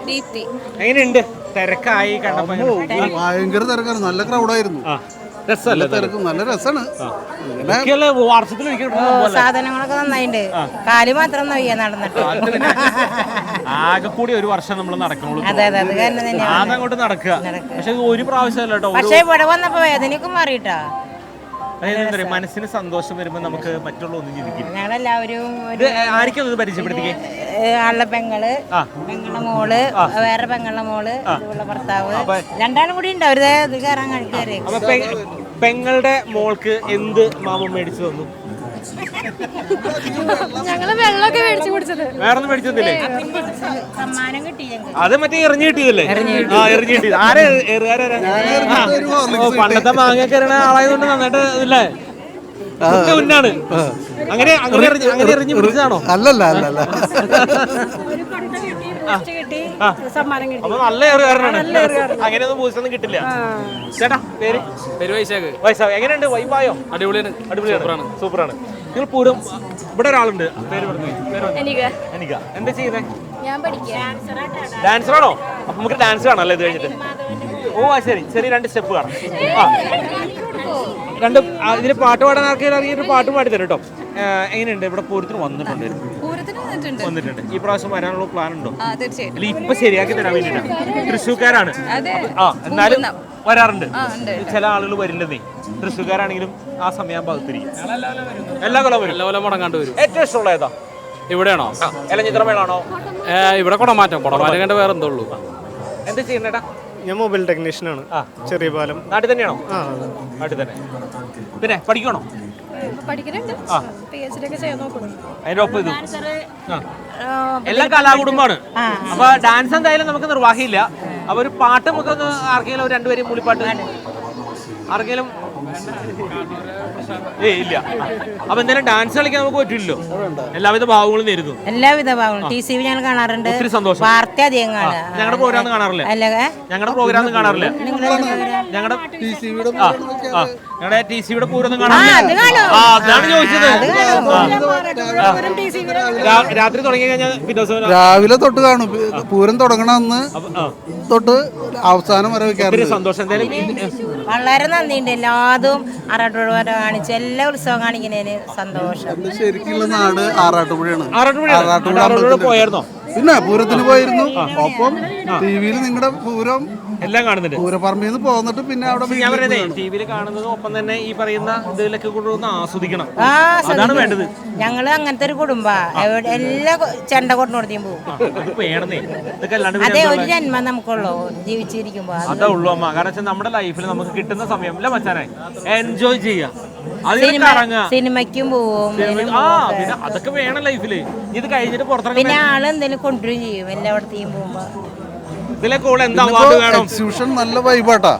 ദീപ്തി. എങ്ങനെയുണ്ട്? തിരക്കായി കണ്ടപ്പോ? ഭയങ്കര തിരക്കാണ്. നല്ല ക്രൗഡായിരുന്നു. രസമല്ലേ? തിരക്കും നല്ല രസമാണ്. സാധനങ്ങളൊക്കെ നന്നായിട്ടുണ്ട്. കാല് മാത്രം നോക്കിയാ നടന്നിട്ട്. ആകെ കൂടി ഒരു വർഷം നമ്മൾ നടക്കണുള്ളൂ. അതെ അത് കാരണം തന്നെ അതങ്ങോട്ട് നടക്കുക. പക്ഷെ ഒരു പ്രാവശ്യമല്ല കേട്ടോ. പക്ഷെ ഇവിടെ വന്നപ്പോ വേദനയൊക്കെ മാറിയിട്ടാ. മനസ്സിന് സന്തോഷം വരുമ്പോ നമുക്ക് മറ്റുള്ള ഒന്നും ചിന്തിക്കും. ഞങ്ങളെല്ലാവരും ആർക്കും അത് പരിചയപ്പെടുത്തിക്കേ? ആളുടെ പെങ്ങള്, പെങ്ങളുടെ മോള്, വേറെ പെങ്ങളുടെ മോള്, ഭർത്താവ്, രണ്ടാളും കൂടി ഉണ്ട്. അവര് ഇത് കയറാൻ കഴിക്കാറ്. പെങ്ങളുടെ മോൾക്ക് എന്ത് മാമൻ മേടിച്ചു തന്നു? ഞങ്ങള് വെള്ളമൊക്കെ മേടിച്ചു കുടിച്ചത്. വേറൊന്നും മേടിച്ചൊന്നില്ലേ? സമ്മാനം കിട്ടി. അത് മറ്റേ എറിഞ്ഞു കിട്ടിയതല്ലേ? എറിഞ്ഞു കിട്ടിയത്. ആരാ? പണ്ടത്തെ മാങ്ങയൊക്കെ എറിയണ ആളായതുകൊണ്ട് നന്നായിട്ട് ഇല്ലേ? മുന്നാണ്. അങ്ങനെ എറിഞ്ഞു പിടിച്ചതാണോ? അല്ലല്ല. അപ്പൊ നല്ല എറിയാറാണ്. അങ്ങനെയൊന്നും ബൂസ്റ്റൊന്നും കിട്ടില്ല. ചേട്ടാ പേര്? വൈശാഖ്. എങ്ങനെയുണ്ട്? വൈബായോ? അടിപൊളിയാണ്. സൂപ്പറാണ്. നിങ്ങൾ പൂരം ഇവിടെ ഒരാളുണ്ട്. പേര് എനിക്ക്. എന്താ ചെയ്യുന്നേ? ഡാൻസറാണോ? അപ്പൊ നമുക്ക് ഡാൻസ് കാണാം ഇത് കഴിഞ്ഞിട്ട്. ഓ ശരി. 2 സ്റ്റെപ്പ് കാണാം. ഇതിന് പാട്ട് പാടാൻ ആർക്കെങ്കിലും അറിയൊരു പാട്ട് പാടി തരും കേട്ടോ. എങ്ങനെയുണ്ട്? ഇവിടെ പൂരത്തിന് വന്നിട്ടുണ്ട്. ഈ പ്രാവശ്യം വരാനുള്ള പ്ലാൻ ഉണ്ടോ? അല്ല ഇപ്പൊ ശരിയാക്കി തരാൻ വേണ്ടിട്ടാണ്. തൃശ്ശൂർക്കാരാണ്. എന്നാലും വരാറുണ്ട്. ചില ആളുകൾ വരില്ലെന്നേ. തൃശ്ശൂർക്കാരാണെങ്കിലും ആ സമയം ഭാഗത്തിരിക്കും. എല്ലാ കൊല്ലം വരും. മുടങ്ങാണ്ട് വരും. ഏറ്റവും ഇഷ്ടമുള്ള ഏതാ? ഇവിടെയാണോ? ചിത്രമേളാണോ? ഇവിടെ കുടമാറ്റം കണ്ട വേറെ എന്തോ ഉള്ളൂ. എന്താ ചെയ്യുന്നേട്ടാ? ഞാൻ മൊബൈൽ ടെക്നീഷ്യനാണ്. ചെറിയ പാലം. നാട്ടിൽ തന്നെയാണോ? നാട്ടിൽ തന്നെ. പിന്നെ പഠിക്കണോ? പഠിക്കുന്നുണ്ട്. അതിന്റെ ഒപ്പം ഇത് എല്ലാം കലാകുടുംബാണ്. അപ്പൊ ഡാൻസ് എന്തായാലും നമുക്ക് നിർവാഹമില്ല. അപ്പൊ ഒരു പാട്ട് നമുക്കൊന്ന് ആർക്കെങ്കിലും 2 പേരും മൂളിപ്പാട്ട് ആർക്കെങ്കിലും? ഇല്ല. അപ്പൊ എന്തായാലും ഡാൻസ് കളിക്കാൻ നമുക്ക് പറ്റില്ലല്ലോ. എല്ലാവിധ ഭാവങ്ങളും നേരുന്നു. എല്ലാവിധ ഭാവങ്ങളും TCV ഞങ്ങൾ കാണാറുണ്ട്. ഒത്തിരി സന്തോഷം. വാർത്ത അധികം കാണുക. ഞങ്ങളുടെ പ്രോഗ്രാം കാണാറില്ല. ഞങ്ങളുടെ പ്രോഗ്രാം കാണാറില്ല. ഞങ്ങളുടെ TCVയുടെ പൂരൊന്നും കാണാറില്ല. അതാണ് ചോദിച്ചത്. രാത്രി തുടങ്ങി കഴിഞ്ഞാൽ പിന്നെ ദിവസം രാവിലെ തൊട്ട് കാണും. പൂരം തുടങ്ങണ അന്ന് തൊട്ട് അവസാനം വരെ വെക്കാറുണ്ട്. സന്തോഷം. വളരെ നന്ദിയുണ്ട്. എല്ലാതും ആറാട്ടുപുഴ കാണിച്ച് എല്ലാ ഉത്സവം കാണിക്കുന്നതിന് സന്തോഷം. ശരിക്കുള്ള നാട് ആറാട്ടുപുഴയാണ്. ആറാട്ടുപുഴ പോയായിരുന്നോ? പിന്നെ പൂരത്തിന് പോയിരുന്നു. ഒപ്പം TV-യിൽ നിങ്ങളുടെ പൂരം എല്ലാം കാണുന്നുണ്ട്. പൂരപ്പറമ്പിൽ നിന്ന് പോന്നിട്ട് പിന്നെ അവിടെ ഞാൻ പറയുന്നേ ടിവിയിൽ കാണുന്നതും ഒപ്പം തന്നെ ഈ പറയുന്ന ഇതിലൊക്കെ കൊണ്ടുവന്ന് ആസ്വദിക്കണം. അതാണ് വേണ്ടത്. ഞങ്ങള് അങ്ങനത്തെ ഒരു കുടുംബ എല്ലാ ചെണ്ട കൊണ്ടുകൊടുത്തേം പോകും. ഇതൊക്കെ അല്ലാണ്ട് അതെ, ഒരു ജന്മം നമുക്കുള്ളൂ ജീവിച്ചിരിക്കുമ്പോ. അതേ ഉള്ളൂ അമ്മ. കാരണം നമ്മുടെ ലൈഫിൽ നമുക്ക് കിട്ടുന്ന സമയം അല്ല മച്ചാനെ എൻജോയ് ചെയ്യാം. സിനിമയ്ക്കും പോവും. പിന്നെ അതൊക്കെ വേണം ലൈഫില്. ഇത് കഴിഞ്ഞിട്ട് പുറത്തിറങ്ങി പിന്നെ ആള് എന്തെങ്കിലും കൊണ്ടുവരും ചെയ്യും എല്ലായിടത്തേയും പോകുമ്പോ. ഇതിലൊക്കെ എന്താ അവാർഡ് വേണം. എക്സിബിഷൻ നല്ല വൈബാട്ടാ,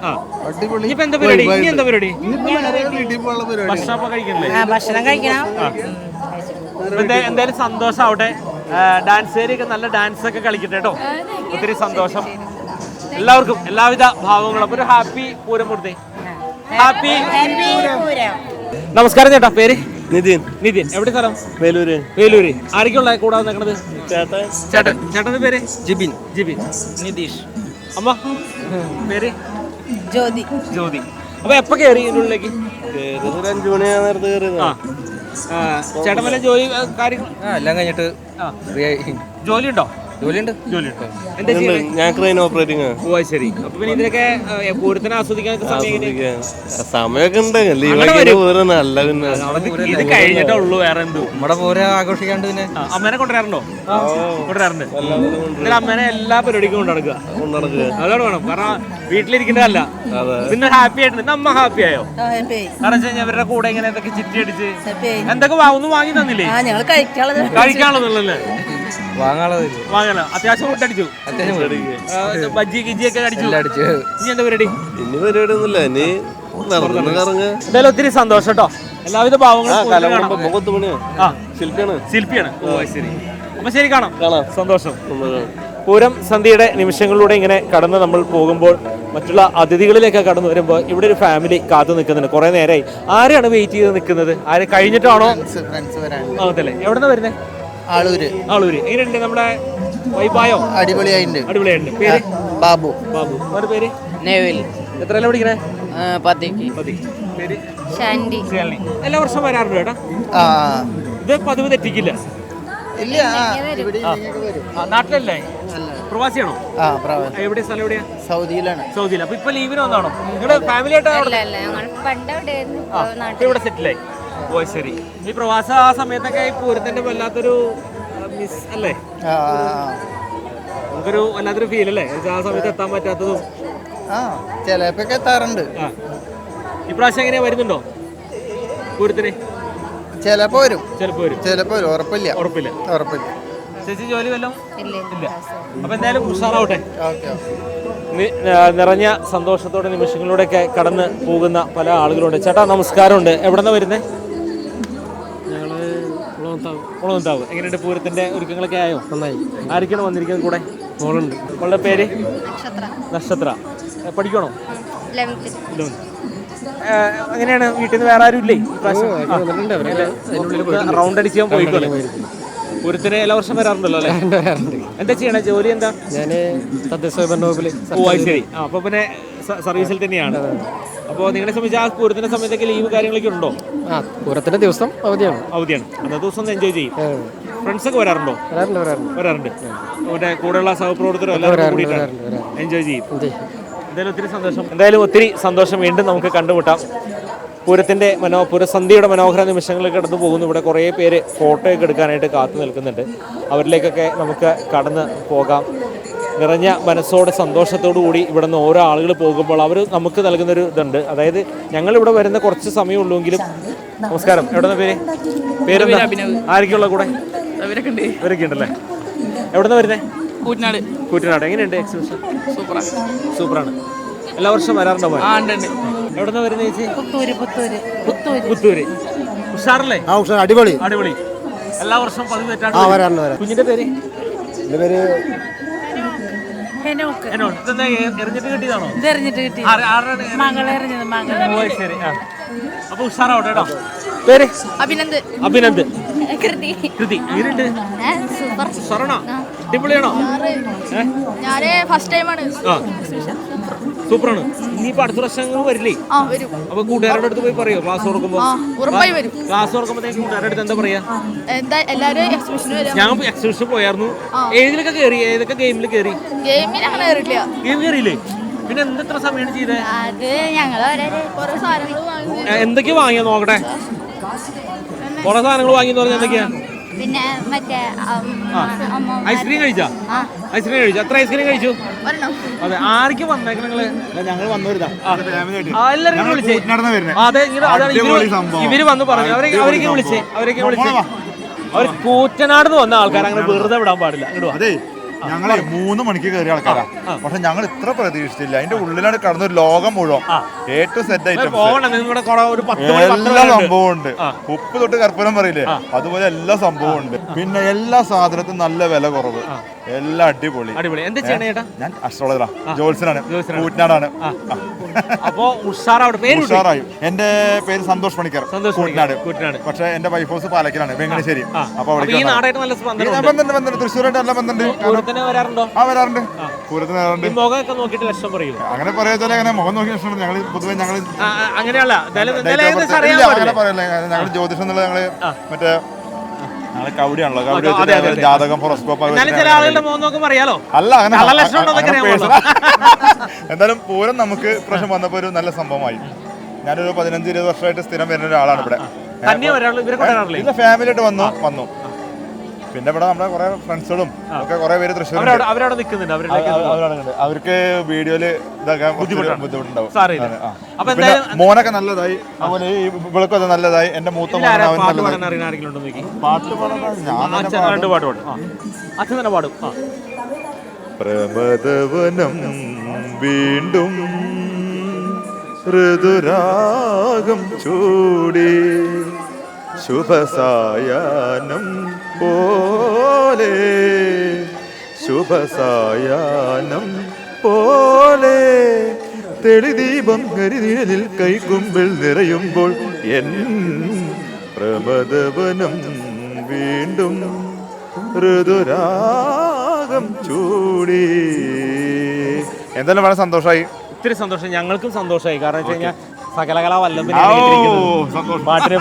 അടിപൊളി. ഇപ്പൊ എന്താ പരിപാടി? ഇനി എന്താ പരിപാടി? ഭക്ഷണം കഴിക്കണം. എന്തായാലും സന്തോഷാവട്ടെ. ഡാൻസുകാരൊക്കെ നല്ല ഡാൻസ് ഒക്കെ കളിക്കട്ടെ കേട്ടോ. ഒത്തിരി സന്തോഷം. എല്ലാവർക്കും എല്ലാവിധ ഭാവങ്ങളും. അപ്പൊ ഒരു ഹാപ്പി പൂരം പൂർത്തി. ഹാപ്പി പൂരം. നമസ്കാരം ചേട്ടാ. പേര്? നിതിൻ. നിതിൻ. എവിടെ സ്ഥലം? വേലൂര്. വേലൂര്. ആരൊക്കെയുള്ള കൂടാതെ നിൽക്കണത്? ചേട്ടൻ. ചേട്ടന്റെ പേര്? ജിബിൻ. ജിബിൻ. നിതീഷ്. അമ്മ പേര്? ജ്യോതി. ജ്യോതി. അപ്പൊ എപ്പോ കയറി ഇതിന്റെ ഉള്ളിലേക്ക്? 5 മണിയാ നേരത്തെ കയറിയത്. ചേട്ടൻ വല്ല ജോലി കാര്യങ്ങൾ എല്ലാം കഴിഞ്ഞിട്ട് ജോലി ഉണ്ടോ? ജോലിയുണ്ട്. ജോലിയുണ്ടോ? എന്താ ചെയ്യുന്നത്? ഞാൻ ക്രെയിൻ ഓപ്പറേറ്റിംഗ്. ഓ ശരി. അപ്പൊ പിന്നെ ഇതിനൊക്കെ പൂരത്തിനെ ആസ്വദിക്കാനൊക്കെ സമയമൊക്കെ ഉണ്ട്. ഇത് കഴിഞ്ഞിട്ടേ ഉള്ളൂ. വേറെ എന്തു നമ്മുടെ പൂരം ആഘോഷിക്കാണ്ട് പിന്നെ അമ്മേനെ കൊണ്ടുവരാറുണ്ടോ? കൊണ്ടുവരാറുണ്ട്. എന്നാലും അമ്മേനെ എല്ലാ പരിപാടിക്കും കൊണ്ടു നടക്കുക. അതോട് വേണം. കാരണം വീട്ടിലിരിക്കേണ്ടതല്ല. പിന്നെ ഹാപ്പി ആയിട്ട് അമ്മ ഹാപ്പി ആയോ? കാരണം വെച്ച് കഴിഞ്ഞാൽ ഇവരുടെ കൂടെ ഇങ്ങനെ എന്തൊക്കെ ചിറ്റി അടിച്ച് എന്തൊക്കെ ഒന്നും വാങ്ങി തന്നില്ലേ? കഴിക്കാനുള്ളതല്ലേ? വാങ്ങാനോ? അത്യാവശ്യം ഫുഡ് അടിച്ചു. ബജ്ജി കിജിയൊക്കെ അടിച്ചു. ഇനി എന്താ പരിപാടി? ഇനി പരിപാടി ഒന്നുമില്ല. ഇനി എന്തായാലും ഒത്തിരി സന്തോഷം കേട്ടോ. എല്ലാവിധ ഭാവങ്ങളും. ശില്പിയാണ്. ഓ ശരി. അപ്പൊ ശരി, കാണാം. സന്തോഷം. പൂരം സന്ധ്യയുടെ നിമിഷങ്ങളിലൂടെ ഇങ്ങനെ കടന്ന് നമ്മൾ പോകുമ്പോൾ മറ്റുള്ള അതിഥികളിലേക്ക് കടന്നു വരുമ്പോൾ ഇവിടെ ഒരു ഫാമിലി കാത്തു നിൽക്കുന്നുണ്ട്. കുറെ നേരമായി. ആരെയാണ് വെയിറ്റ് ചെയ്ത് നിൽക്കുന്നത്? ആരെ കഴിഞ്ഞിട്ടാണോ? അതല്ലേ. എവിടെന്നാ വരുന്നത്? ആളൂര്. എങ്ങനെയുണ്ട് നമ്മുടെ വൈബായോ? അടിപൊളിയായിട്ടുണ്ട്. പേര്? ബാബു. അവരുടെ പേര്? നേവിൽ. എത്രയല്ല പഠിക്കണേ? 10ക്ക്. പേര്? ശാന്തി. എല്ലാ വർഷം വരാറുണ്ട് ചേട്ടാ? ഇത് പതിവ് തെറ്റിക്കില്ല. ഇല്ല. നാട്ടിലല്ലേ? പ്രവാസിയാണോ? എവിടെയാ സ്ഥലം? എവിടെയാ? സൗദിയിലാണ്. സൗദിയിൽ. അപ്പൊ ഇപ്പൊ ലീവിന് വന്നാണോ? നിങ്ങളുടെ ഫാമിലി ആയിട്ട് ഇവിടെ സെറ്റിലായി? ഓ ശരി. ഈ പ്രവാസ ആ സമയത്തൊക്കെ ഈ പൂരത്തിന്റെ വല്ലാത്തൊരു മിസ് അല്ലേ? നമുക്കൊരു വല്ലാത്തൊരു ഫീൽ അല്ലേ ആ സമയത്ത് എത്താൻ പറ്റാത്തതും? ചിലപ്പൊക്കെ എത്താറുണ്ട്. ഇപ്രാവശ്യം എങ്ങനെയാ വരുന്നുണ്ടോ പൂരത്തിന്? ചിലപ്പോ വരും. ഉറപ്പില്ല. ചേച്ചി ജോലി വല്ലതും ഇല്ല? അപ്പൊ എന്തായാലും ഉഷാറാവട്ടെ. നിറഞ്ഞ സന്തോഷത്തോടെ നിമിഷങ്ങളിലൂടെയൊക്കെ കടന്ന് പോകുന്ന പല ആളുകളുണ്ട്. ചേട്ടാ നമസ്കാരമുണ്ട്. എവിടെന്നാ വരുന്നത്? കുളവന്താവ്. എങ്ങനെയുണ്ട് പൂരത്തിന്റെ ഒരുക്കങ്ങളൊക്കെ ആയോ? നന്നായി. ആരൊക്കെയാണ് വന്നിരിക്കുന്നത് കൂടെ? മോളുണ്ട്. മോളുടെ പേര്? നക്ഷത്ര. പഠിക്കണോ? എങ്ങനെയാണ് വീട്ടിൽ നിന്ന് വേറെ ആരും ഇല്ലേ? റൗണ്ട് അടിച്ചാൽ പോയിക്കോളെ. പൂരത്തിന് എല്ലാ വർഷം വരാറുണ്ടല്ലോ അല്ലേ? എന്താ ചെയ്യണേ? ജോലി എന്താ? ഞാൻ തദ്ദേശ വകുപ്പില്. ഓ ശരി. അപ്പൊ പിന്നെ സർവീസിൽ തന്നെയാണ്. അപ്പോൾ നിങ്ങളെ സംബന്ധിച്ച് ആ പൂരത്തിന്റെ സമയത്തൊക്കെ ലീവ് കാര്യങ്ങളൊക്കെ ഉണ്ടോ? പൂരത്തിന്റെ ദിവസം അവധിയാണ്. അന്നത്തെ ദിവസം എൻജോയ് ചെയ്യും. ഫ്രണ്ട്സ് ഒക്കെ വരാറുണ്ടോ? വരാറുണ്ട്. അവരുടെ കൂടെയുള്ള സഹപ്രവർത്തകരും എല്ലാവരും കൂടിയിട്ടാണ് എൻജോയ് ചെയ്യും. എന്തായാലും ഒത്തിരി സന്തോഷം. വീണ്ടും നമുക്ക് കണ്ടുമുട്ടാം. പൂരത്തിൻ്റെ പൂരസന്ധ്യയുടെ മനോഹര നിമിഷങ്ങളിൽ കടന്നു പോകുന്നു. ഇവിടെ കുറേ പേര് ഫോട്ടോയൊക്കെ എടുക്കാനായിട്ട് കാത്തു നിൽക്കുന്നുണ്ട്. അവരിലേക്കൊക്കെ നമുക്ക് കടന്ന് പോകാം. നിറഞ്ഞ മനസ്സോടെ സന്തോഷത്തോടു കൂടി ഇവിടെ നിന്ന് ഓരോ ആളുകൾ പോകുമ്പോൾ അവർ നമുക്ക് നൽകുന്നൊരു ഇതുണ്ട്. അതായത് ഞങ്ങളിവിടെ വരുന്ന കുറച്ച് സമയമുള്ളൂവെങ്കിലും. നമസ്കാരം. എവിടെ പേര്? പേരെന്താ? ആരൊക്കെയുള്ള കൂടെ? ഇവരൊക്കെ ഉണ്ടല്ലേ. എവിടെ നിന്ന് വരുന്നത്? കൂറ്റനാട്. എങ്ങനെയുണ്ട് എക്സിബിഷൻ? സൂപ്പറാണ്. എല്ലാ വർഷവും വരാറുണ്ടോ? എവിടെ നിന്ന് വരുന്നത് ചേച്ചി? പുത്തൂര്. ഉഷാറല്ലേ? അടിപൊളി. എല്ലാ വർഷവും പതിവ് തെറ്റാണ്. കുഞ്ഞിന്റെ പേര്? എറിഞ്ഞിട്ട് കിട്ടിയതാണോ? ശരി. അപ്പൊ ഉഷാറാവട്ടെ കേട്ടോ. പേര്? അഭിനന്ദ്. കൃതി. എങ്ങനെയുണ്ട്? അടിപൊളിയാണോ? സൂപ്പറാണ്. ഇനിയിപ്പോ അടുത്ത വർഷങ്ങൾ വരില്ലേ? അപ്പൊ കൂട്ടുകാരുടെ അടുത്ത് പോയി പറയോ? ക്ലാസ് തുറക്കുമ്പോ കൂട്ടുകാരുടെ അടുത്ത് എന്താ പറയാ? ഞാൻ എക്സിബിഷൻ പോയായിരുന്നു. ഏതിലൊക്കെ കയറി? ഏതൊക്കെ ഗെയിമിൽ കയറി? ഗെയിം കയറിയില്ലേ? പിന്നെ എന്തെത്ര സമയമാണ് ചെയ്തത്? അത് ഞങ്ങൾ കുറെ സാധനങ്ങൾ വാങ്ങി. എന്തൊക്കെയാ വാങ്ങിയ നോക്കട്ടെ. കുറെ സാധനങ്ങൾ വാങ്ങി പറഞ്ഞാൽ എന്തൊക്കെയാ? പിന്നെ മറ്റേ ഐസ്ക്രീം കഴിച്ചാ? ഐസ്ക്രീം കഴിച്ചു. എത്ര ഐസ്ക്രീം കഴിച്ചു? അതെ. ആരൊക്കെ വന്നേക്ക് നിങ്ങള്? ഞങ്ങൾ വന്നവരുതാ എല്ലാവരും വിളിച്ചേ. അതെ, ഇവര് വന്ന് പറഞ്ഞു. അവരൊക്കെ വിളിച്ചേ. അവർ കൂറ്റനാട് വന്ന ആൾക്കാർ അങ്ങനെ വെറുതെ വിടാൻ പാടില്ല. അതെ, ഞങ്ങളെ 3 മണിക്ക് കയറിയ ആൾക്കാരാ. പക്ഷെ ഞങ്ങൾ ഇത്ര പ്രതീക്ഷിച്ചില്ല. അതിന്റെ ഉള്ളിലാണ് കടന്ന ഒരു ലോകം മുഴുവൻ ഏറ്റവും സെറ്റ് ഐറ്റംസ് എല്ലാ സംഭവം ഉണ്ട്. ഉപ്പ് തൊട്ട് കർപ്പൂരം പറയില്ലേ, അതുപോലെ എല്ലാ സംഭവം ഉണ്ട്. പിന്നെ എല്ലാ സാധനത്തിനും നല്ല വില കുറവ്, എല്ലാം അടിപൊളി. ഞാൻ അസ്ട്രോളജറാ, ജോത്സനാണ്, കൂറ്റനാടാണ്. അപ്പോ ഉഷാറായി. എന്റെ പേര് സന്തോഷ് പണിക്കർ, കൂറ്റനാട്. പക്ഷെ എന്റെ വൈഫ് ഹൗസ് പാലക്കിലാണ്, വെങ്ങണശ്ശേരി. അപ്പൊ അവിടെ തൃശ്ശൂരായിട്ട് നല്ല ബന്ധമുണ്ട്. വരാറുണ്ടോ? വരാറുണ്ട്. പൂരത്തിന് വരാറുണ്ട്. അങ്ങനെ പറയാച്ചാൽ അങ്ങനെ മുഖം നോക്കി ലക്ഷണം ഞങ്ങൾ പൊതുവെ ഞങ്ങൾ അങ്ങനെയല്ല. അങ്ങനെ പറയല്ലേ, ഞങ്ങൾ ജ്യോതിഷം എന്നുള്ള ഞങ്ങള് മറ്റേ ഞങ്ങള് കൗടിയാണല്ലോ, കൗടി ജാതകം ഹൊറോസ്കോപ്പ് അല്ല അങ്ങനെ. എന്തായാലും പൂരം നമുക്ക് ഇപ്രാവശ്യം വന്നപ്പോ ഒരു നല്ല സംഭവമായി. ഞാനൊരു 15-20 വർഷമായിട്ട് സ്ഥിരം വരുന്ന ഒരാളാണ് ഇവിടെ. ഇല്ല, ഫാമിലിയായിട്ട് വന്നു. പിന്നെ ഇവിടെ നമ്മുടെ കുറെ ഫ്രണ്ട്സുകളും ഒക്കെ കുറെ പേര് തൃശ്ശൂർ അവർക്ക് വീഡിയോയില് ഇതാക്കാൻ ബുദ്ധിമുട്ടുണ്ടാവും. മോനൊക്കെ നല്ലതായി, അതുപോലെ ഈ ഇവളൊക്കെ അത് നല്ലതായി. എന്റെ മൂത്ത മോനെ അവൻ നല്ലതായി. പാട്ട് പാടും. പ്രമദവനം വീണ്ടും ഋതുരാഗം ചൂടി ശുഭസായാനം പോലെ, ശുഭസായാനം പോലെ തെളിദീപം കരിനിഴലിൽ കൈക്കുമ്പിൽ നിറയുമ്പോൾ എൻ പ്രമദവനം വീണ്ടും ഋതുരാഗം ചൂടി. എന്തായാലും വളരെ സന്തോഷമായി. ഒത്തിരി സന്തോഷം. ഞങ്ങൾക്കും സന്തോഷമായി. കാരണം വെച്ച് കഴിഞ്ഞാൽ സകലകലാ വല്ലഭൻ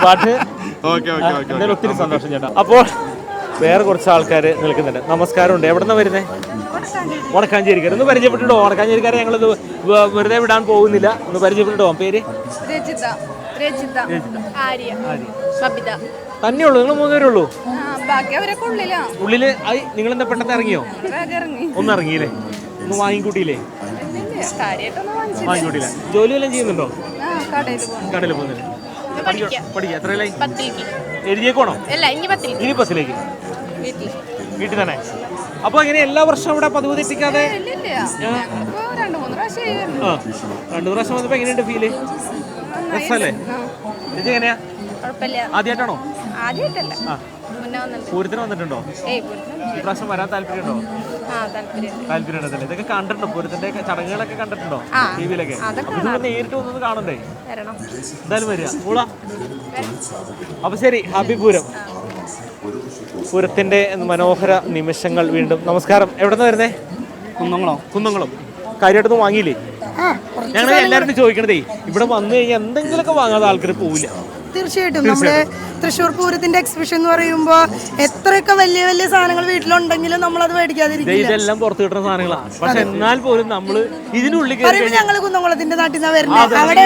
പാട്ട് എന്തായാലും ഒത്തിരി സന്തോഷം ചേട്ടാ. അപ്പോൾ വേറെ കുറച്ച് ആൾക്കാർ നിൽക്കുന്നുണ്ട്. നമസ്കാരമുണ്ട്. എവിടെ നിന്നാണ് വരുന്നത്? വടക്കാഞ്ചേരിക്കാർ. ഒന്ന് പരിചയപ്പെട്ടിട്ടോ. വടക്കാഞ്ചേരിക്കാരെ ഞങ്ങളിത് വെറുതെ വിടാൻ പോകുന്നില്ല. ഒന്ന് പരിചയപ്പെട്ടിട്ടോ. പേര് തന്നെയുള്ളൂ? നിങ്ങൾ 3 പേരേ ഉള്ളൂ? ഉള്ളില് നിങ്ങൾ എന്താ പെട്ടെന്ന് ഇറങ്ങിയോ? ഒന്ന് ഇറങ്ങിയില്ലേ? ഒന്ന് വാങ്ങിക്കൂട്ടിയില്ലേ? വാങ്ങിക്കൂട്ടിയില്ല. ജോലി വല്ലതും ചെയ്യുന്നുണ്ടോ? കടയിൽ പോകുന്നില്ല. പഠിക്കുക. എത്രയിലായി? എഴുതിയേക്കോണോ? ഇനി 10ലേക്ക് വീട്ടിൽ തന്നെ. അപ്പൊ എങ്ങനെ എല്ലാ വർഷവും ഇവിടെ പതിവ് തെറ്റിക്കാതെ? 2 പ്രാവശ്യം വന്നപ്പോ എങ്ങനെയുണ്ട് ഫീല്? രസല്ലേ? ചേച്ചി എങ്ങനെയാ? ആദ്യമായിട്ടാണോ? പൂരത്തിന് വന്നിട്ടുണ്ടോ? ഇപ്രാവശ്യം വരാൻ താല്പര്യമുണ്ടോ? താല്പര്യമുണ്ടല്ലേ? ഇതൊക്കെ കണ്ടിട്ടുണ്ടോ? പൂരത്തിന്റെ ചടങ്ങുകളൊക്കെ കണ്ടിട്ടുണ്ടോ ടിവിയിലൊക്കെ? നേരിട്ട് വന്നത് കാണണ്ടേ? എന്തായാലും വരിക കൂടാ. അപ്പൊ ശരി, ഹാപ്പി പൂരം. പൂരത്തിന്റെ മനോഹര നിമിഷങ്ങൾ വീണ്ടും. നമസ്കാരം. എവിടെ നിന്ന് വരുന്നേ? കുന്നംകുളം. കാര്യമായിട്ടൊന്നും വാങ്ങിയില്ലേ? ഞങ്ങൾ എല്ലാവരും ചോദിക്കണതേ, ഇവിടെ വന്നു കഴിഞ്ഞാൽ എന്തെങ്കിലുമൊക്കെ വാങ്ങാതെ ആൾക്കാർ പോവില്ല. തീർച്ചയായിട്ടും നമ്മുടെ തൃശ്ശൂർ പൂരത്തിന്റെ എക്സിബിഷൻ എന്ന് പറയുമ്പോ എത്രയൊക്കെ വലിയ വലിയ സാധനങ്ങൾ വീട്ടിലുണ്ടെങ്കിലും നമ്മളത് മേടിക്കാതിരിക്കില്ല. ഇതെല്ലാം പുറത്ത് കിട്ടുന്ന സാധനങ്ങളാണ്. പക്ഷെ എന്നാൽ പോലും നമ്മള് ഇതിനുള്ളിൽ ഞങ്ങള് കുന്നംകുളത്തിന്റെ നാട്ടിൽ നിന്നാണ് വരുന്നത്. അവിടെ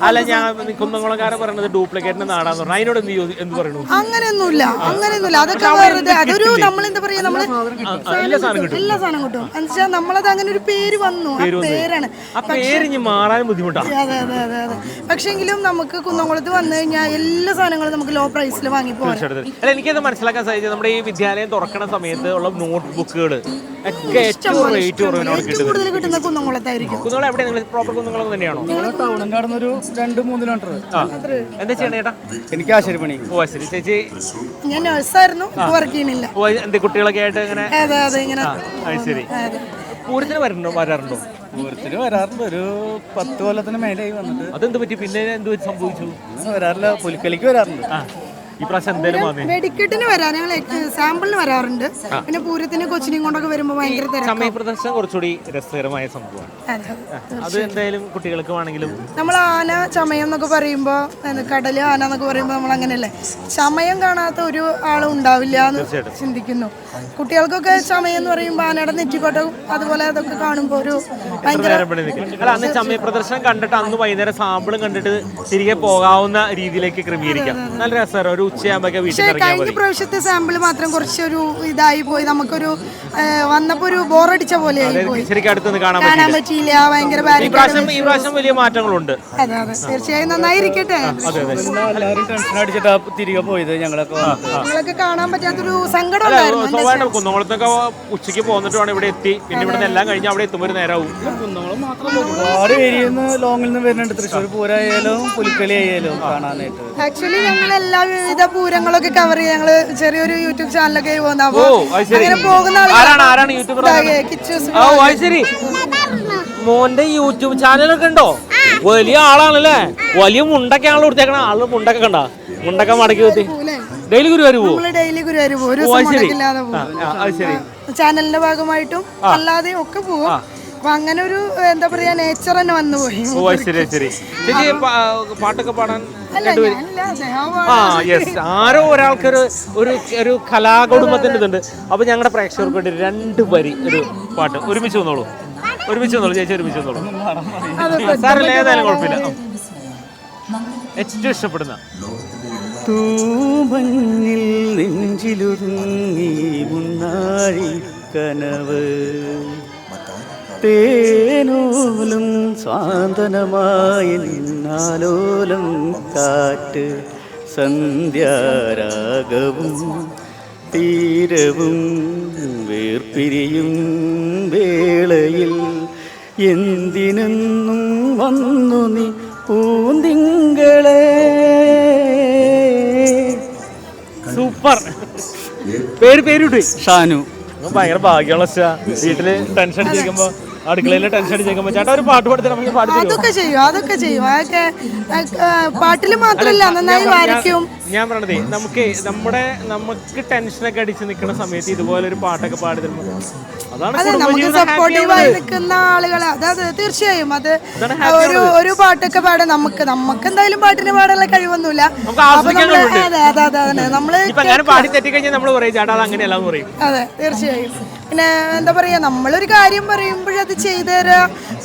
അല്ല, ഞാൻ കുന്നംകുളക്കാരെ പറയുന്നത് ഡ്യൂപ്ലിക്കേറ്റിന്റെ നാടാന്ന് പറഞ്ഞു. അതിനോട് എന്ത് പറയണു? അങ്ങനെയൊന്നുമില്ല. അതൊക്കെ വെറുതെ അതൊരു നമ്മളെന്താ പറയാ, നമ്മള് എല്ലാ സാധനം കിട്ടും. എന്നുവെച്ചാൽ നമ്മളത് അങ്ങനെ ഒരു പേര് വന്നു, ആ പേരാണ്. ആ പേര് ഇനി മാറാൻ ബുദ്ധിമുട്ടാണ്. അതെ. പക്ഷെങ്കിലും നമുക്ക് കുന്നംകുളത്ത് വന്നു കഴിഞ്ഞാൽ എല്ലാ സാധനങ്ങളും നമുക്ക് ലോ പ്രൈസിൽ വാങ്ങി പോകാം. അല്ല, എനിക്കത് മനസ്സിലാക്കാൻ സാധിച്ചത് നമ്മുടെ ഈ വിദ്യാലയം തുറക്കുന്ന സമയത്ത് ഉള്ള നോട്ട് ബുക്കുകൾ ഒക്കെ ഏറ്റവും റേറ്റ് കുറവിനോട് കൂടുതൽ കിട്ടുന്ന കുന്നംകുളത്തായിരിക്കും. കുന്നംകുളം എവിടെ? നിങ്ങൾ പ്രോപ്പർ കുന്നംകുളം തന്നെയാണോ? ടൗണിനടുന്നൊരു 2-3 കിലോമീറ്റർ. എന്താ ചെയ്യണേ ചേട്ടാ? എനിക്ക് ആശുപത്രി പണി. ഓ ശരി. ചേച്ചി? ഞാൻ നഴ്സായിരുന്നു, വർക്ക് ചെയ്യണില്ല. എന്ത് കുട്ടികളൊക്കെ ആയിട്ട് ഇങ്ങനെ? ശരി. പൂരത്തിന് വരാറുണ്ടോ? പൂരത്തിന് വരാറുണ്ട്. ഒരു 10 കൊല്ലത്തിന് മേലെയായി വന്നിട്ട്. അതെന്ത് പറ്റി? പിന്നെ എന്ത് സംഭവിച്ചു? വരാറില്ല. പുലിക്കളിക്ക് വരാറുണ്ട്. ഈ പ്രാവശ്യം എന്തായാലും വന്നേ. വെടിക്കെട്ടിന് വരാൻ ഞങ്ങൾ സാമ്പിളിന് വരാറുണ്ട്. പിന്നെ പൂരത്തിന് കൊച്ചിനെയും കൊണ്ടൊക്കെ വരുമ്പോൾ ഭയങ്കര തിരക്കാണ്. സമയ പ്രദർശനം കുറച്ചുകൂടി രസകരമായ സംഭവമാണ്. അത് എന്തായാലും കുട്ടികൾക്ക് വേണമെങ്കിലും നമ്മൾ ആന ചമയം എന്നൊക്കെ പറയുമ്പോൾ കടല് ആന എന്നൊക്കെ പറയുമ്പോൾ നമ്മൾ അങ്ങനെയല്ലേ, ചമയം കാണാത്ത ഒരു ആളും ഉണ്ടാവില്ല എന്ന് ചിന്തിക്കുന്നു. കുട്ടികൾക്കൊക്കെ ചമയം എന്ന് പറയുമ്പോൾ ആനയുടെ നെറ്റിക്കോട്ടവും അതുപോലെ അതൊക്കെ കാണുമ്പോൾ ഒരു ഭയങ്കര അല്ല, അന്ന് ചമയ പ്രദർശനം കണ്ടിട്ട് അന്ന് വൈകുന്നേരം സാമ്പിളും കണ്ടിട്ട് തിരികെ പോകാവുന്ന രീതിയിലേക്ക് ക്രമീകരിക്കാം. നല്ല രസകരം. ഒരു ഉച്ചയാകുമ്പോഴൊക്കെ വീട്ടിൽ ഇറങ്ങിയാൽ കഴിഞ്ഞ മതി. പ്രാവശ്യത്തെ സാമ്പിൾ മാത്രം കുറച്ചൊരു ഇതായി പോയി, നമുക്കൊരു വന്നപ്പോ ഒരു ബോറടിച്ച പോലെ പോയി, ശരിക്കും അടുത്തുനിന്ന് കാണാൻ പറ്റിയില്ല. ഭയങ്കര ഈ പ്രാവശ്യം വലിയ മാറ്റങ്ങളുണ്ട്. അതെ അതെ, തീർച്ചയായും നന്നായിരിക്കട്ടെ. എല്ലാവരും ടെൻഷൻ അടിച്ചിട്ടാ തിരികെ പോയത്. ഞങ്ങളൊക്കെ കാണാൻ പറ്റാത്തൊരു സങ്കടം ഉണ്ടായിരുന്നു. സ്വാഭാവികം കുന്നംകുളത്തൊക്കെ ഉച്ചയ്ക്ക് പോന്നിട്ട് വേണം ഇവിടെ എത്തി. പിന്നെ ഇവിടെ എല്ലാം കഴിഞ്ഞ് അവിടെ എത്തുമ്പോൾ ഒരു നേരമാവും. കുന്നംകുളം മാത്രമല്ല, ഒരുപാട് ഏരിയയിൽ നിന്ന് ലോങ്ങിൽ നിന്ന് വരുന്നുണ്ട്. തൃശ്ശൂർ പൂരായാലും പുലിക്കളി ആയാലും കാണാനായിട്ട്. ആക്ച്വലി ഞങ്ങൾ എല്ലാ വിവിധ പൂരങ്ങളൊക്കെ കവർ ചെയ്യും. ഞങ്ങള് ചെറിയൊരു യൂട്യൂബ് ചാനലൊക്കെ പോകുന്ന അങ്ങനെ പോകുന്ന മോന്റെ യൂട്യൂബ് ചാനലൊക്കെ ഉണ്ടോ? വലിയ ആളാണല്ലേ, വലിയ മുണ്ടൊക്കെയാണല്ലോ കൊടുത്തേക്കണ. ആള് മുണ്ടൊക്കെ കണ്ട, മുണ്ടൊക്കെ മടക്കി വെത്തി ഡെയിലി ഗുരുവായൂർ പോകും. ഡെയിലി ഗുരുവായൂർ പോകും. ചാനലിന്റെ ഭാഗമായിട്ടും അല്ലാതെയും ഒക്കെ പോകും. അപ്പൊ അങ്ങനെ ഒരു എന്താ പറയാ നേച്ചർ തന്നെ വന്നുപോയി. പാട്ടൊക്കെ പാടാൻ ആരോ ഒരാൾക്കൊരു ഒരു കലാകുടുംബത്തിന്റെ ഇതുണ്ട്. അപ്പൊ ഞങ്ങളുടെ പ്രേക്ഷകർക്ക് വേണ്ടി 2 വരി ഒരു പാട്ട് ഒരുമിച്ച് വന്നോളൂ. ചേച്ചി ഒരുമിച്ച് വന്നോളൂ. സാറല്ലേ, ഏതായാലും കുഴപ്പമില്ല. ഏറ്റവും ഇഷ്ടപ്പെടുന്ന തൂമഞ്ഞിൽ നെഞ്ചിലുറങ്ങി മുന്നാഴി കനവ് തേനോലും സാന്ത്വനമായി നിന്നാലോലം കാറ്റ് സന്ധ്യാരാഗവും തീരവും വേർപിരിയും വേളയിൽ എന്തിനെന്നും വന്നു നീ പൂന്തിങ്കളെ. സൂപ്പർ. പേരിട്ട് ഷാനു. ഭയങ്കര ഭാഗ്യമുള്ള വീട്ടില് ടെൻഷൻ അടിച്ചേക്കുമ്പോ, അടുക്കളയില് ടെൻഷൻ അടിച്ചേക്കുമ്പോ ചേട്ടാ ഒരു പാട്ട് പാടി തരാം. അതൊക്കെ ചെയ്യും. അതൊക്കെ പാട്ടില് മാത്രല്ല, നന്നായി വരയ്ക്കും. ഞാൻ പറഞ്ഞതേ, നമുക്ക് ടെൻഷനൊക്കെ അടിച്ച് നിൽക്കുന്ന സമയത്ത് ഇതുപോലെ ഒരു പാട്ടൊക്കെ പാടി തരുമ്പോ അതെ, നമുക്ക് സപ്പോർട്ടീവായി നിൽക്കുന്ന ആളുകൾ. അതെ തീർച്ചയായും. അത് ഒരു പാട്ടൊക്കെ പാടാൻ നമുക്ക് എന്തായാലും പാട്ടിന് പാടാനുള്ള കഴിവൊന്നുമില്ല. അതെ തീർച്ചയായും. പിന്നെ എന്താ പറയാ, നമ്മളൊരു കാര്യം പറയുമ്പോഴത് ചെയ്തു തരാ,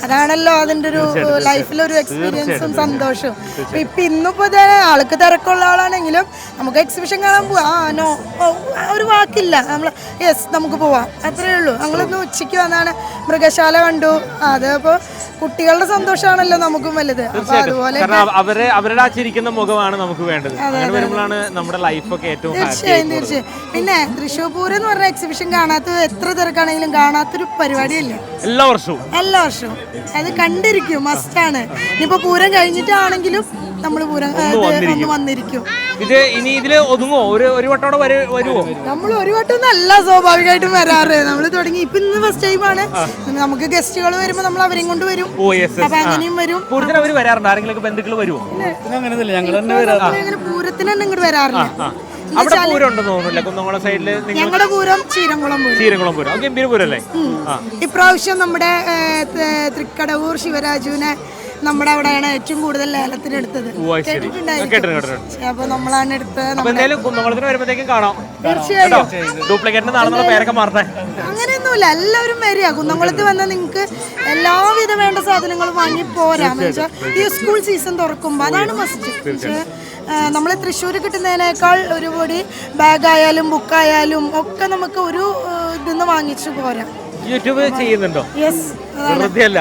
അതാണല്ലോ അതിന്റെ ഒരു ലൈഫിലൊരു എക്സ്പീരിയൻസും സന്തോഷവും. ഇപ്പൊ ഇന്നിപ്പോ ആൾക്ക് തിരക്കുള്ള ആളാണെങ്കിലും നമുക്ക് എക്സിബിഷൻ കാണാൻ പോവാ, നോ ഒരു വാക്കില്ല, നമ്മൾ യെസ് നമുക്ക് പോവാം, അത്രേ ഉള്ളൂ. ഞങ്ങളിന്ന് ഉച്ചയ്ക്ക് വന്നാണ് മൃഗശാല കണ്ടു. അതിപ്പോ കുട്ടികളുടെ സന്തോഷമാണല്ലോ നമുക്കും വലുത്. അപ്പൊ അതുപോലെ അവരുടെ ആ ചിരിക്കുന്ന മുഖമാണ് നമുക്ക് വേണ്ടത്. വരുമ്പോഴാണ് നമ്മുടെ ലൈഫൊക്കെ ഏറ്റവും തീർച്ചയായും. പിന്നെ തൃശ്ശൂർ പൂരം എന്ന് പറഞ്ഞ എക്സിബിഷൻ കാണാത്ത എത്ര തിരക്കാണെങ്കിലും കാണാത്തൊരു പരിപാടിയല്ലേ. എല്ലാ വർഷവും അത് കണ്ടിരിക്കും, മസ്റ്റാണ്. ഇനിയിപ്പോ പൂരം കഴിഞ്ഞിട്ടാണെങ്കിലും നമ്മള് പൂരം ഒന്ന് വന്നിരിക്കും. ഇതില് ഒതുങ്ങോ? ഒരു വട്ടോടെ വരുമോ? നമ്മൾ ഒരു വട്ടം നല്ല സ്വാഭാവികമായിട്ടും വരാറ്. നമ്മൾ തുടങ്ങി. ഇപ്പൊ ഇന്ന് ഫസ്റ്റ് ടൈമാണ്. നമുക്ക് ഗസ്റ്റുകൾ വരുമ്പോ നമ്മൾ അവരെയും കൊണ്ട് വരും. അപ്പൊ അങ്ങനെയും വരും. വരാറുണ്ട് ആരെങ്കിലും ബന്ധുക്കൾ വരുമോ? പൂരത്തിന് തന്നെ ഇങ്ങോട്ട് വരാറില്ല. ഞങ്ങളുടെ പൂരം ചീരംകുളം പൂരം ഗംഭീര പൂരല്ലേ? ഇപ്രാവശ്യം നമ്മുടെ തൃക്കടവൂർ ശിവരാജുവിനെ നമ്മുടെ അവിടെയാണ് ഏറ്റവും കൂടുതൽ ലേലത്തിനെടുത്തത്. അപ്പൊ നമ്മളാണ് എടുത്തത്. അങ്ങനെയൊന്നുമില്ല, എല്ലാവരും വരിക. കുന്നംകുളത്ത് വന്നാൽ നിങ്ങൾക്ക് എല്ലാവിധ വേണ്ട സാധനങ്ങളും വാങ്ങി പോരാം. ഈ സ്കൂൾ സീസൺ തുറക്കുമ്പോ അതാണ് മസ്റ്റ്. നമ്മൾ തൃശ്ശൂർ കിട്ടുന്നതിനേക്കാൾ ഒരുപടി ബാഗായാലും ബുക്കായാലും ഒക്കെ നമുക്ക് ഒരു ഇതിന്ന് വാങ്ങിച്ചു പോരാം. യൂട്യൂബ് ചെയ്യുന്നുണ്ടോ? വെറുതെ അല്ല,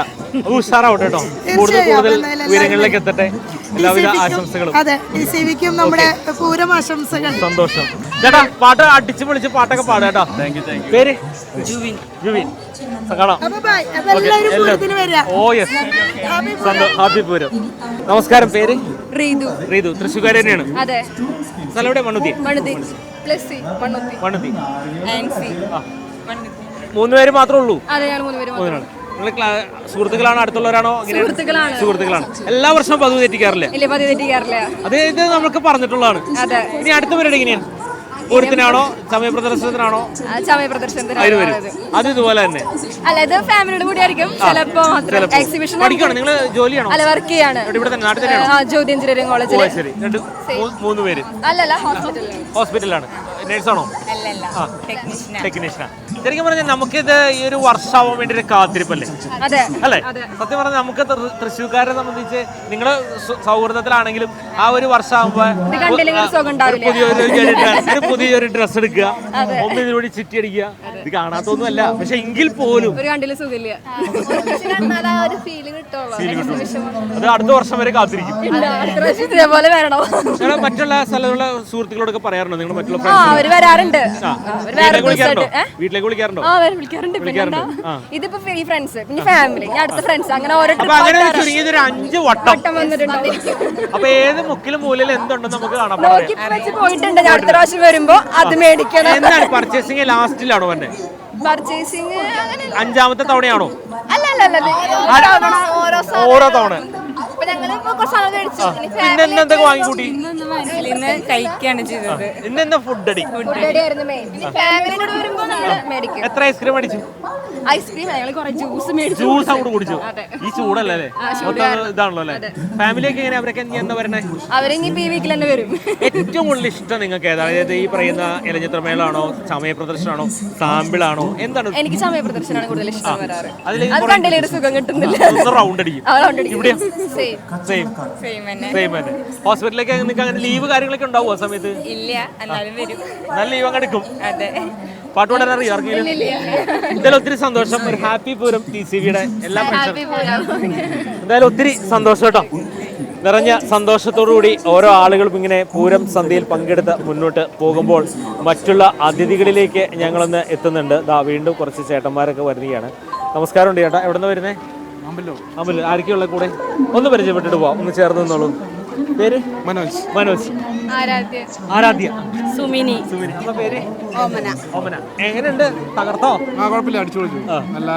ഉഷാറാവട്ടെ കേട്ടോ. കൂടുതൽ ഉയരങ്ങളിലേക്ക് എത്തട്ടെ. എല്ലാവിധ ആശംസകളും. അതെ, ഡിസിവിക്കും നമ്മുടെ പൂരം ആശംസകൾ. സന്തോഷം ചേട്ടാ. പാട്ട് അടിച്ചു പൊളിച്ച് പാട്ടൊക്കെ പാടുക കേട്ടോ. പേര് ജുവിൻ. ഹാപ്പി പൂരം. നമസ്കാരം. പേര് റീതു. തൃശ്ശൂർക്കാരി തന്നെയാണ്. സ്ഥലം എവിടെ? മണ്ണുത്തി. 3 പേര് മാത്രമേ ഉള്ളൂ? നിങ്ങൾ സുഹൃത്തുക്കളാണോ അടുത്തുള്ളവരാണോ? സുഹൃത്തുക്കളാണ്. എല്ലാ വർഷവും പതിവ് തെറ്റിക്കാറില്ലേ? അത് ഇത് നമുക്ക് പറഞ്ഞിട്ടുള്ളതാണ്. ഇനി അടുത്ത പരിപാടി എങ്ങനെയാണ്? പൂരത്തിനാണോ സമയപ്രദർശനത്തിനാണോ? അത് ഇതുപോലെ തന്നെ ഫാമിലിയുടെ കൂടി ആയിരിക്കും. എക്സിബിഷൻ പഠിക്കണം. നിങ്ങൾ ജോലിയാണോ? വർക്ക് ചെയ്യാണ്. ഇവിടെ തന്നെ നാട്ടിൽ തന്നെയാണോ? ജ്യോതി എഞ്ചിനീയറിംഗ് കോളേജിൽ. ശരി. 2-3 പേര് അല്ലല്ല, ഹോസ്പിറ്റലിലാണ്. നേഴ്സാണോ? ടെക്നീഷ്യനാ. ശരിക്കും പറഞ്ഞാൽ നമുക്കിത് ഈ ഒരു വർഷമാവാൻ വേണ്ടി ഒരു കാത്തിരിപ്പല്ലേ അല്ലേ? സത്യം പറഞ്ഞാൽ നമുക്ക് തൃശ്ശൂർക്കാരെ സംബന്ധിച്ച് നിങ്ങള് സൗഹൃദത്തിലാണെങ്കിലും ആ ഒരു വർഷമാകുമ്പോ പുതിയൊരു ഡ്രസ് എടുക്കുക, ഒന്നിനോട് ചിറ്റി അടിക്കുക. ഇത് കാണാത്തൊന്നും അല്ല, പക്ഷെ എങ്കിൽ പോലും അത് അടുത്ത വർഷം വരെ കാത്തിരിക്കും. മറ്റുള്ള സ്ഥലത്തുള്ള സുഹൃത്തുക്കളോടൊക്കെ പറയാറുണ്ടോ നിങ്ങൾ? മറ്റുള്ള വീട്ടിലേക്ക് വിളിക്കാറുണ്ടോ? ഇതിപ്പോ ഫ്രണ്ട്സ്, പിന്നെ ഫാമിലി, അടുത്ത ഫ്രണ്ട്സ്, അങ്ങനെ ഓരോ ചുരുങ്ങിയതൊരു 5 വട്ടം. അപ്പൊ ഏത് മുക്കിലും മൂലയിലും എന്തുണ്ടെന്ന് നമുക്ക് കാണാൻ പോയിട്ടുണ്ട്. അടുത്ത പ്രാവശ്യം വരുമ്പോ അത് മേടിക്കണം. എന്താണ് പർച്ചേസിംഗ്? ലാസ്റ്റിലാണോ വന്നെ? പർച്ചേസിംഗ് 5ാമത്തെ തവണയാണോ? ഓരോ തവണ. പിന്നെ എന്തൊക്കെ വാങ്ങിക്കൂട്ടി? കഴിക്കാണ് ചെയ്തത്. ഇന്നെന്താ ഫുഡ് അടി? എത്ര ഐസ്ക്രീം അടിച്ചു? ഐസ്ക്രീം ജ്യൂസ് മേടിച്ചു. ജ്യൂസ് അങ്ങോട്ട് കുടിച്ചു. ഈ ചൂടല്ലേ? ഇതാണല്ലോ അല്ലേ? ഫാമിലിയൊക്കെ എങ്ങനെ? അവരൊക്കെ എന്താ വരണേ? അവരിനി ഈ വീക്കിൽ തന്നെ വരും. ഏറ്റവും കൂടുതൽ ഇഷ്ടം നിങ്ങൾക്ക് ഏതാണ്? അതായത് ഈ പറയുന്ന ഇലഞ്ഞിത്രമേളാണോ, സമയ പ്രദർശനമാണോ, സാമ്പിളാണോ, എന്താണ്? എനിക്ക് സമയ പ്രദർശനമാണ് കൂടുതൽ ഇഷ്ടം വരാറ്. അത് കണ്ടില്ലേ ഒരു സുഖം കിട്ടുന്നില്ല. റൗണ്ട് അടിക്കും. ഇവിടെ ഹോസ്പിറ്റലിലേക്ക് നിങ്ങൾക്ക് അങ്ങനെ ലീവ് കാര്യങ്ങളൊക്കെ ഉണ്ടാവും ആ സമയത്ത്? ഇല്ല, എന്നാലും വരും. നല്ല ലീവ് അങ്ങ് എടുക്കും. പാട്ട് പാടാൻ അറിയോ ആർക്കെങ്കിലും? എന്തായാലും ഒത്തിരി സന്തോഷം. ഒരു ഹാപ്പി പൂരം TCVയുടെ എല്ലാ എന്തായാലും ഒത്തിരി സന്തോഷം കേട്ടോ. നിറഞ്ഞ സന്തോഷത്തോടുകൂടി ഓരോ ആളുകളും ഇങ്ങനെ പൂരം സന്ധ്യയിൽ പങ്കെടുത്ത് മുന്നോട്ട് പോകുമ്പോൾ മറ്റുള്ള അതിഥികളിലേക്ക് ഞങ്ങളൊന്ന് എത്തുന്നുണ്ട്. വീണ്ടും കുറച്ച് ചേട്ടന്മാരൊക്കെ വരുന്നതാണ്. നമസ്കാരമുണ്ട് ചേട്ടാ. എവിടെ നിന്ന് വരുന്നേ? അമ്പലൂർ. ആരൊക്കെയുള്ള കൂടെ? ഒന്ന് പരിചയപ്പെട്ടിട്ട് പോവാം. ഒന്ന് ചേർന്ന് നിന്നോളൂ. പേര്? മനോജ്. ആരാധ്യ. സുമിനി. എന്താ പേര്? ഓമന. എങ്ങനെയുണ്ട്? തകർത്തോ? കുഴപ്പമില്ല, അടിച്ചു പൊളിച്ചു. നല്ല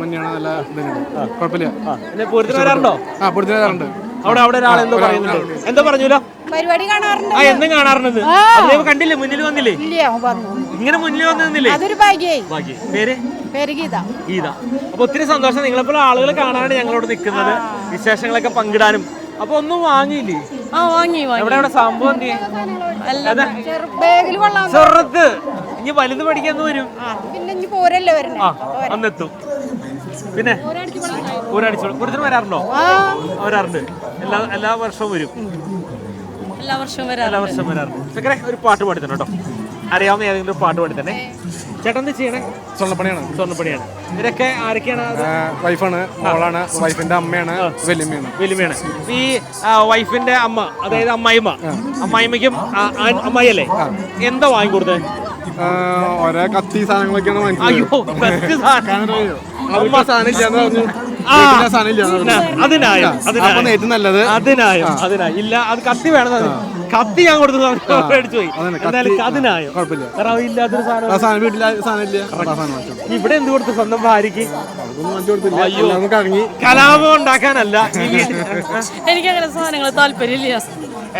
തന്നെയാണ്. നല്ല കുഴപ്പമില്ല. പൂരത്തിന് വരാറുണ്ടോ? പൂരത്തിന് വരാറുണ്ട്. അവിടെ ഒരാൾ എന്തോ പറയുന്നുണ്ട്. എന്താ പറഞ്ഞല്ലോ? പരിപാടി കാണാറുണ്ട്. എന്നും കാണാറുണ്ട്. അതേപോലെ കണ്ടില്ലേ? മുന്നിൽ വന്നില്ലേ? ഇങ്ങനെ മുന്നിൽ വന്നില്ലേ? ഭാഗ്യം. പേര്? ഗീത. അപ്പൊ ഒത്തിരി സന്തോഷം. നിങ്ങളെപ്പോലെ ആളുകൾ കാണാനാണ് ഞങ്ങളോട് നിൽക്കുന്നത്, വിശേഷങ്ങളൊക്കെ പങ്കിടാനും. അപ്പൊ ഒന്നും വാങ്ങിയില്ലേ? എവിടെ സംഭവം? ചെറുത് ഇനി വലുത് പഠിക്കാൻ വരും. അന്നെത്തും. പിന്നെ പൂരടിച്ചോളൂ. പൂരത്തിന് വരാറുണ്ടോ? വരാറുണ്ട്. എല്ലാ വർഷവും വരും. എല്ലാ വർഷവും വരാറുണ്ട്. ചക്കരെ ഒരു പാട്ട് പാടി തന്നെ കേട്ടോ. അറിയാവുന്ന ഏതെങ്കിലും ഒരു പാട്ട് പാടി തന്നെ. ചേട്ടൻ എന്താ ചെയ്യണേ? സ്വർണ്ണപ്പണിയാണ്. ഇവരൊക്കെ ആരൊക്കെയാണ്? വൈഫാണ്, മോളാണ്, വൈഫിന്റെ അമ്മയാണ്, വലിയമ്മയാണ്. ഈ വൈഫിന്റെ അമ്മ, അതായത് അമ്മായിമ്മയ്ക്കും അമ്മായിയല്ലേ, എന്താ വാങ്ങിക്കൊടുത്തത്? ഓരോ കത്തി സാധനങ്ങളൊക്കെയാണ് അതിനായി ഇല്ല. അത് കത്തി വേണം. കത്തി ഞാൻ കൊടുത്തു മേടിച്ചു പോയി. അതിനായോ? ഇവിടെ എന്ത് കൊടുത്തു? സ്വന്തം ഭാര്യക്ക് കലാപം ഉണ്ടാക്കാനല്ല. എനിക്കങ്ങനെ സാധനങ്ങൾ താല്പര്യമില്ല.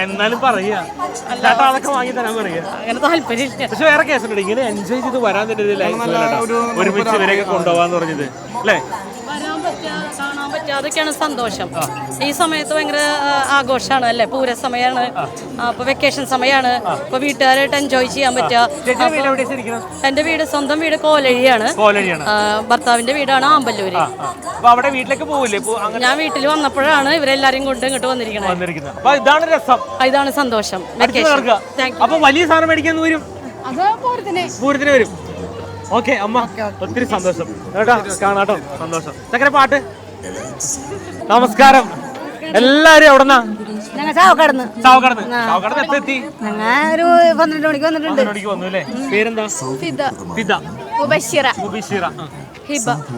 എന്നാലും പറയാ ചേട്ടാ, അതൊക്കെ വാങ്ങി തരാൻ പറയാ. അങ്ങനെ താല്പര്യമില്ല. പക്ഷെ വേറെ കേസുണ്ട്. ഇങ്ങനെ എൻജോയ് ചെയ്ത് വരാൻ തന്നെ ഒരുമിച്ച് ഇവരെയൊക്കെ കൊണ്ടുപോകാന്ന് പറഞ്ഞത് അല്ലേ? കാണാൻ പറ്റുക, അതൊക്കെയാണ് സന്തോഷം. ഈ സമയത്ത് ഭയങ്കര ആഘോഷമാണ് അല്ലേ? പൂരസമയമാണ്. അപ്പൊ വെക്കേഷൻ സമയമാണ്. അപ്പൊ വീട്ടുകാരായിട്ട് എൻജോയ് ചെയ്യാൻ പറ്റുക. എന്റെ സ്വന്തം വീട് കോലഴിയാണ്. ഭർത്താവിന്റെ വീടാണ് ആമ്പല്ലൂര്. അവിടെ വീട്ടിലേക്ക് പോകില്ലേ? ഞാൻ വീട്ടിൽ വന്നപ്പോഴാണ് ഇവരെല്ലാരും കൊണ്ട് ഇങ്ങോട്ട് വന്നിരിക്കുന്നത്. ഇതാണ് രസം, ഇതാണ് സന്തോഷം. അപ്പൊ വലിയ സാധനം മേടിക്കാൻ വരും. പൂരത്തിന് വരും. ഓക്കെ അമ്മ, ഒത്തിരി സന്തോഷം കേട്ടോ. കാണാട്ടോ, സന്തോഷം. ചക്കര പാട്ട്. നമസ്കാരം. എല്ലാരും എവിടെന്നാ? ചാവക്കടന്ന് എപ്പോ എത്തി? ഒരു 12 മണിക്ക് വന്നിട്ടുണ്ട്. വന്നു അല്ലേ? പേരെന്താ? ഫിദ. മുബഷിറ.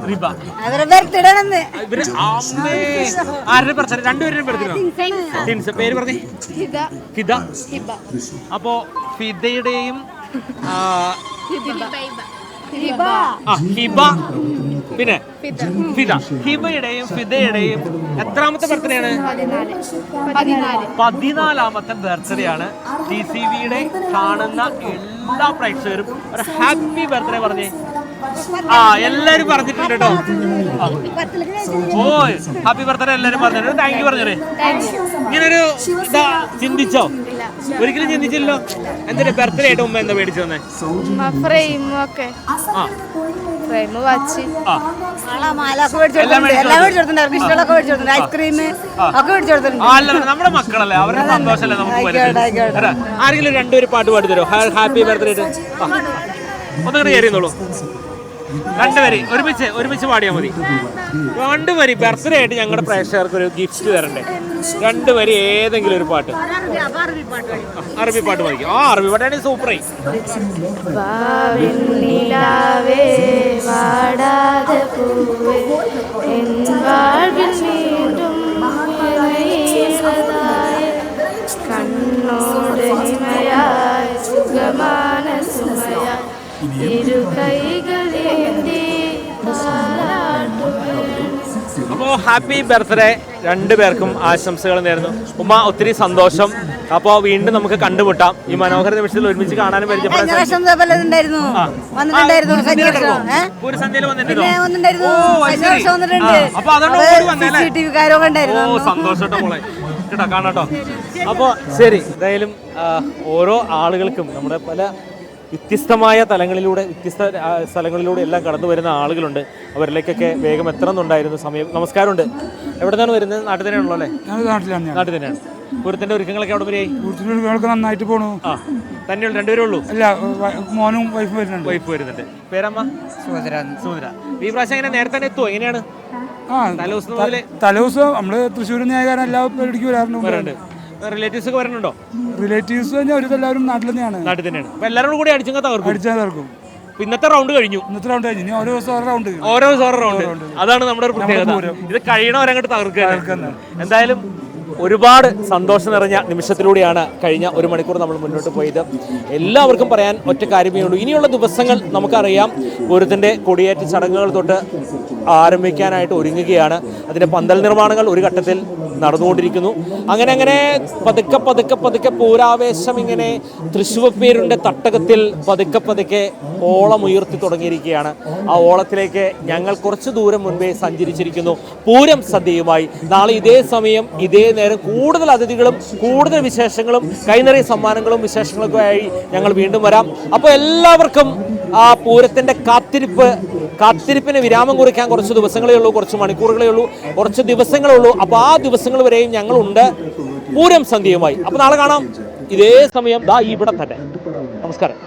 റിബ. ആരുടെ ബർത്ത്ഡേ? രണ്ടുപേരും ബർത്ത്ഡേ. പേര് പറഞ്ഞേ? ഫിദ. അപ്പോ ഫിദയുടെയും ഹിബ പിന്നെ ഫിദ. ഹിബയുടെയും ഫിദയുടെയും എത്രാമത്തെ ബർത്ത്ഡേ ആണ്? 14ാമത്തെ ബർത്ത്ഡേ ആണ്. TCVയുടെ കാണുന്ന എല്ലാ പ്രേക്ഷകരും ഒരു ഹാപ്പി ബർത്ത്ഡേ പറഞ്ഞേ. എല്ലാരും പറഞ്ഞിട്ടുണ്ട് കേട്ടോ. ഓ ഹാപ്പി ബർത്ത്ഡേ എല്ലാരും പറഞ്ഞിട്ടുണ്ട്. താങ്ക് യു പറഞ്ഞേ. ഇങ്ങനൊരു ചിന്തിച്ചോ? ഒരിക്കലും ചിന്തിച്ചില്ലല്ലോ. എന്തിനാ ബർത്ത്ഡേ ആയിട്ട് മുമ്പ് എന്താ മേടിച്ചു തന്നെ? നമ്മുടെ മക്കളല്ലേ, അവരുടെ സന്തോഷമല്ലേ നമുക്ക് വരുന്നത്. ആരെങ്കിലും രണ്ടുപേരും പാട്ട് പാടി തരുമോ? ഹാപ്പി ബർത്ത്ഡേ ഒന്നും കയറിയുന്നുള്ളൂ. രണ്ടുപേര് ഒരുമിച്ച് പാടിയാൽ മതി. രണ്ടുപേര് ബർത്ത്ഡേ ആയിട്ട് ഞങ്ങളുടെ പ്രേക്ഷകർക്ക് ഒരു ഗിഫ്റ്റ് തരണ്ടേ? രണ്ടുപേര് ഏതെങ്കിലും ഒരു പാട്ട്, അറബി പാട്ട് മതി. അറബി പാട്ടാണെങ്കിൽ സൂപ്പറായി. അപ്പോൾ ഹാപ്പി ബർത്ത്ഡേ രണ്ടുപേർക്കും ആശംസകൾ നേരുന്നു. ഉമ്മ ഒത്തിരി സന്തോഷം. അപ്പോൾ വീണ്ടും നമുക്ക് കണ്ടുമുട്ടാം. ഈ മനോഹര നിമിഷത്തിൽ ഒരുമിച്ച് കാണാനും പരിചയപ്പെടാൻ. സന്തോഷം മോളെ കേട്ടോ, കാണാട്ടോ. അപ്പോൾ ശരി, എന്തായാലും ഓരോ ആളുകൾക്കും നമ്മുടെ പല വ്യത്യസ്തമായ തലങ്ങളിലൂടെ വ്യത്യസ്ത സ്ഥലങ്ങളിലൂടെ എല്ലാം കടന്നു വരുന്ന ആളുകളുണ്ട്. അവരിലേക്കൊക്കെ വേഗം എത്തണമെന്നുണ്ടായിരുന്നു സമയം. നമസ്കാരമുണ്ട്. എവിടെ നിന്നാണ് വരുന്നത്? നാട്ടിൽ തന്നെയാണല്ലോ അല്ലേ? നാട്ടിൽ തന്നെയാണ്. പൂരത്തിന്റെ ഒരുക്കങ്ങളൊക്കെ അവിടെ വരെ നന്നായിട്ട് പോണു. തന്നെയുള്ളൂ? രണ്ടുപേരേ ഉള്ളൂ? അല്ല, മോനും വൈഫ് വരുന്നുണ്ട്. വൈഫ് വരുന്നുണ്ട്. പേരമ്മ? സുഭദ്ര. ഈ പ്രാവശ്യം എങ്ങനെ നേരത്തെ തന്നെ എത്തുമോ? എങ്ങനെയാണ്? തലേദിവസം നമ്മള് തൃശ്ശൂർ ന്യായകാരൻ എല്ലാ പരിപാടിക്കും വരാറുണ്ട്. റിലേറ്റീവ്സ് ഒക്കെ വരുന്നുണ്ടോ? റിലേറ്റീവ്സ് അവരെല്ലാവരും നാട്ടിൽ തന്നെയാണ്. നാട്ടിൽ തന്നെയാണ്. അപ്പൊ എല്ലാവരും കൂടി അടിച്ചാൽ തകർക്കും. ഇന്നത്തെ റൗണ്ട് കഴിഞ്ഞു. ഇനി ഓരോ ദിവസം റൗണ്ട്. അതാണ് നമ്മുടെ ഒരു പ്രത്യേകത. ഇത് കഴിയണവരങ്ങോട്ട് തകർക്കുക. എന്തായാലും ഒരുപാട് സന്തോഷം നിറഞ്ഞ നിമിഷത്തിലൂടെയാണ് കഴിഞ്ഞ ഒരു മണിക്കൂർ നമ്മൾ മുന്നോട്ട് പോയത്. എല്ലാവർക്കും പറയാൻ ഒറ്റ കാര്യമേ ഉള്ളൂ. ഇനിയുള്ള ദിവസങ്ങൾ നമുക്കറിയാം, പൂരത്തിൻ്റെ കൊടിയേറ്റ ചടങ്ങുകൾ തൊട്ട് ആരംഭിക്കാനായിട്ട് ഒരുങ്ങുകയാണ്. അതിൻ്റെ പന്തൽ നിർമ്മാണങ്ങൾ ഒരു ഘട്ടത്തിൽ നടന്നുകൊണ്ടിരിക്കുന്നു. അങ്ങനെ പതുക്കെ പൂരാവേശം ഇങ്ങനെ തൃശ്ശൂർ പേരിൻ്റെ തട്ടകത്തിൽ പതുക്കെ ഓളം ഉയർത്തി തുടങ്ങിയിരിക്കുകയാണ്. ആ ഓളത്തിലേക്ക് ഞങ്ങൾ കുറച്ച് ദൂരം മുൻപേ സഞ്ചരിച്ചിരിക്കുന്നു പൂരം സദ്യയുമായി. നാളെ ഇതേ സമയം ഇതേ നേരം കൂടുതൽ അതിഥികളും കൂടുതൽ വിശേഷങ്ങളും കൈനിറയ സമ്മാനങ്ങളും വിശേഷങ്ങളൊക്കെ ആയി ഞങ്ങൾ വീണ്ടും വരാം. അപ്പോൾ എല്ലാവർക്കും ആ പൂരത്തിൻ്റെ കാത്തിരിപ്പിന് വിരാമം കുറിക്കാൻ കുറച്ച് ദിവസങ്ങളേ ഉള്ളൂ, കുറച്ച് മണിക്കൂറുകളേ ഉള്ളൂ, കുറച്ച് ദിവസങ്ങളേ ഉള്ളൂ. അപ്പോൾ ആ ദിവസങ്ങൾ വരെയും ഞങ്ങളുണ്ട് പൂരം സന്ധ്യയുമായി. അപ്പോൾ നാളെ കാണാം ഇതേ സമയം ഇവിടെ തന്നെ. നമസ്കാരം.